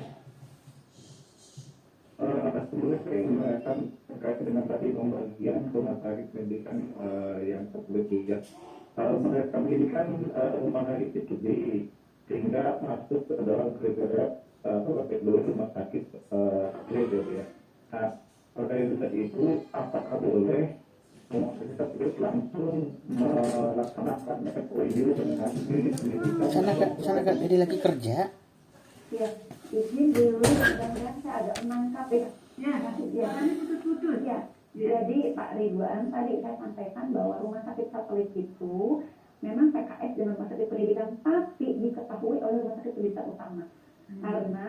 Sebelumnya saya mengatakan terkait dengan tadi pembagian rumah sakit pendidikan yang terbagi ya. Mereka pendidikan rumah sakit itu sehingga masuk ke dalam kriteria kategori rumah sakit upgraded ya. Nah, terkait dengan itu apakah boleh rumah sakit upgraded langsung melaksanakan FOIU dengan unit pendidikan? Sana kak, jadi lagi kerja. Ya, izin dulu, mudah-mudahan saya agak menangkap ya. Ya, suaranya putus-putus. Ya, jadi Pak Ridwan, tadi saya sampaikan bahwa rumah sakit satelit itu memang PKS dengan rumah sakit pendidikan, tapi diketahui oleh rumah sakit pendidikan utama. Karena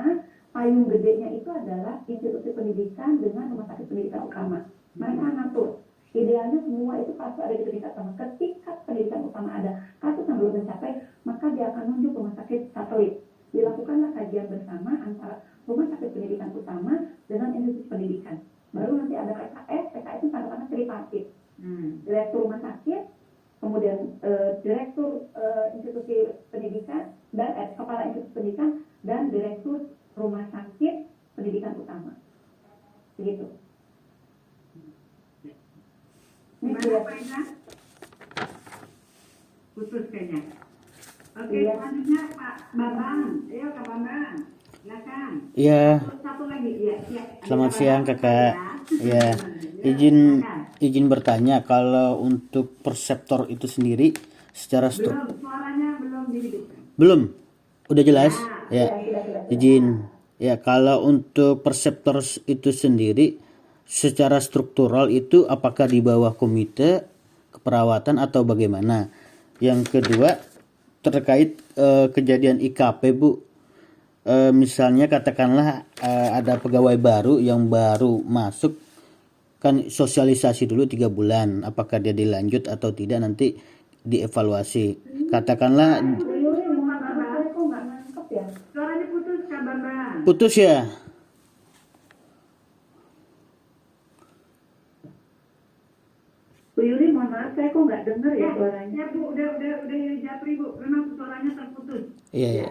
payung gedenya itu adalah institusi pendidikan dengan rumah sakit pendidikan utama. Mereka ngatur. Idealnya semua itu kasus ada di pendidikan utama. Ketika pendidikan utama ada kasus yang belum mencapai, maka dia akan nunjuk rumah sakit satelit. Dilakukanlah kajian bersama antara rumah sakit pendidikan utama dengan institusi pendidikan. Baru nanti ada PKS itu tanda-tanda tripartit. Direktur rumah sakit, kemudian direktur institusi pendidikan, dan kepala institusi pendidikan, dan direktur rumah sakit pendidikan utama. Begitu. Gimana Pak Ida? Putus kayaknya. Oke, Iya. selanjutnya Pak Bambang. Ayo Kak Bambang, silakan. Iya, Satu lagi, ya. selamat siang kakak. Iya, izin bertanya, kalau untuk perseptor itu sendiri secara Belum, suaranya belum dihidupkan. belum, udah jelas? Ya, Sudah. izin. Ya, kalau untuk perseptor itu sendiri secara struktural itu apakah di bawah komite keperawatan atau bagaimana? Yang kedua terkait kejadian IKP Bu, misalnya katakanlah ada pegawai baru yang baru masuk, kan sosialisasi dulu 3 bulan, apakah dia dilanjut atau tidak nanti dievaluasi. Katakanlah Saya kok nggak nangkep ya? Suaranya putus Kak Bambang. putus ya. Bu Yuri, mohon maaf, saya kok nggak dengar ya suaranya. Ya Bu, udah Japri Bu, memang suaranya terputus. Iya.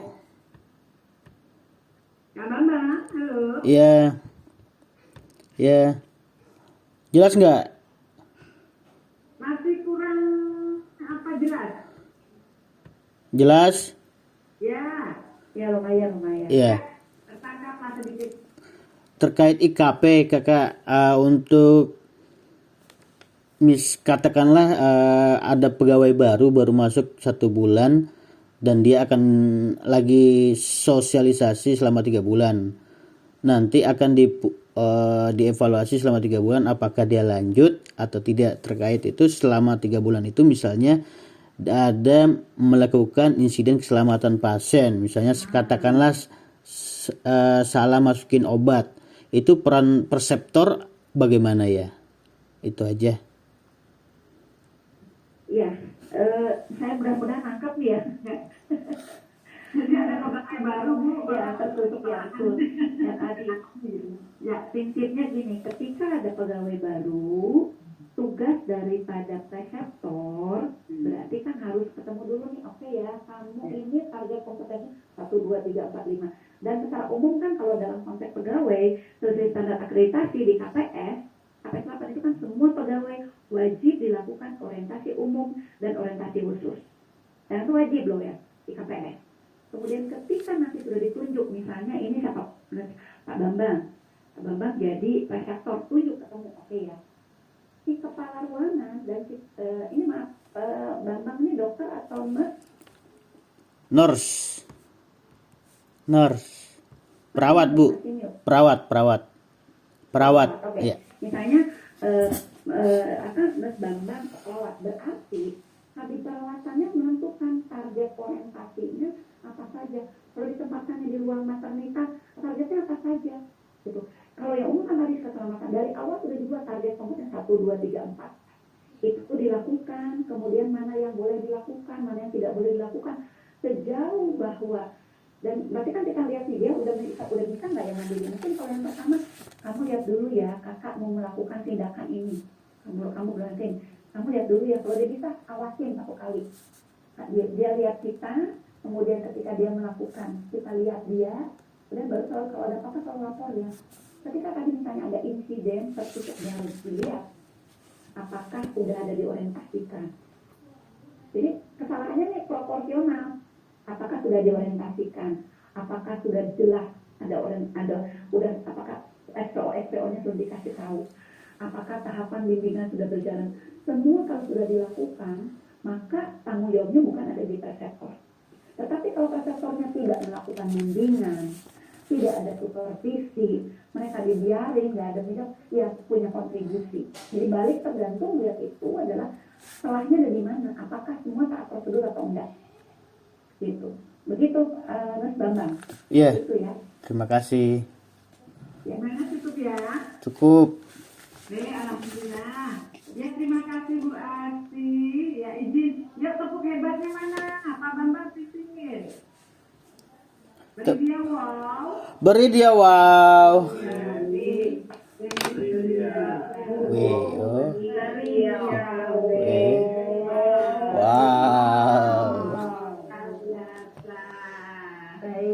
Kak Bambang, halo. Iya. Ya. Jelas nggak? Masih kurang apa jelas? Jelas? Ya, Ya lumayan. Iya. tertangkaplah sedikit. Terkait IKP kakak, untuk katakanlah ada pegawai baru masuk 1 bulan dan dia akan lagi sosialisasi selama 3 bulan. Nanti akan dievaluasi selama 3 bulan apakah dia lanjut atau tidak. Terkait itu selama 3 bulan itu misalnya ada melakukan insiden keselamatan pasien, misalnya katakanlah salah masukin obat, itu peran perseptor bagaimana ya? Itu aja. Iya, saya mudah-mudahan nangkep nih ya. Jadi ada pegawai baru Bu. Ya, tertutup ya, betul. Ya, tadi. Ya, prinsipnya gini, ketika ada pegawai baru, tugas daripada preseptor berarti kan harus ketemu dulu nih, oke ya, kamu ini target kompetensi 1, 2, 3, 4, 5. Dan secara umum kan kalau dalam konteks pegawai, sesuai standar akreditasi di KPS 8 itu kan semua pegawai wajib dilakukan orientasi umum dan orientasi khusus. Dan itu wajib loh ya di KPS. Kemudian ketika nanti sudah ditunjuk, misalnya ini siapa, Pak Bambang, Pak Bambang jadi presektor, tunjuk ketemu, oke ya. Si kepala ruangan dan si, ini maaf, Bambang ini dokter atau Nurse. Perawat, Bu. Perawat. Oke. Iya. Misalnya Mas Bambang perawat, berarti habis perawatannya menentukan target orientasinya apa saja. Kalau ditempatkannya di ruang maternitas, targetnya apa saja. Gitu. Kalau yang umum kan tadi keselamatan, dari awal sudah dibuat target komponen 1, 2, 3, 4. Itu dilakukan, kemudian mana yang boleh dilakukan, mana yang tidak boleh dilakukan. Sejauh bahwa, dan berarti kan kita lihat sih dia udah bisa nggak yang ngambil. Mungkin kalau yang pertama, kamu lihat dulu ya, kakak mau melakukan tindakan ini. Kamu berhasil. Kamu lihat dulu ya, kalau dia bisa, awasin 1 kali. Nah, dia lihat kita, kemudian ketika dia melakukan, kita lihat dia, kemudian baru kalau ada apa-apa selalu lapor ya. Ketika tadi misalnya ada insiden tertutup yang harus dilihat, apakah sudah ada diorientasikan. Jadi kesalahannya nih proporsional. Apakah sudah diorientasikan? Apakah sudah jelas apakah SPO-nya sudah dikasih tahu? Apakah tahapan bimbingan sudah berjalan? Semua kalau sudah dilakukan, maka tanggung jawabnya bukan ada di preseptor. Tetapi kalau preseptornya tidak melakukan bimbingan, tidak ada supervisi, mereka dibiarin, nggak ada bidang, ya punya kontribusi. Jadi balik tergantung lihat itu adalah salahnya ada di mana, apakah semua taat prosedur atau enggak. Gitu. Begitu Mas Bambang. Iya. Gitu ya. Terima kasih. Ya. Mana cukup ya? Cukup. Alhamdulillah. Ya terima kasih Bu Asi. Ya izin. Ya tepuk hebatnya mana? Pak Bambang sisir. Beri dia wow. Beri dia wow. Jadi, Wow. luar biasa. Baik.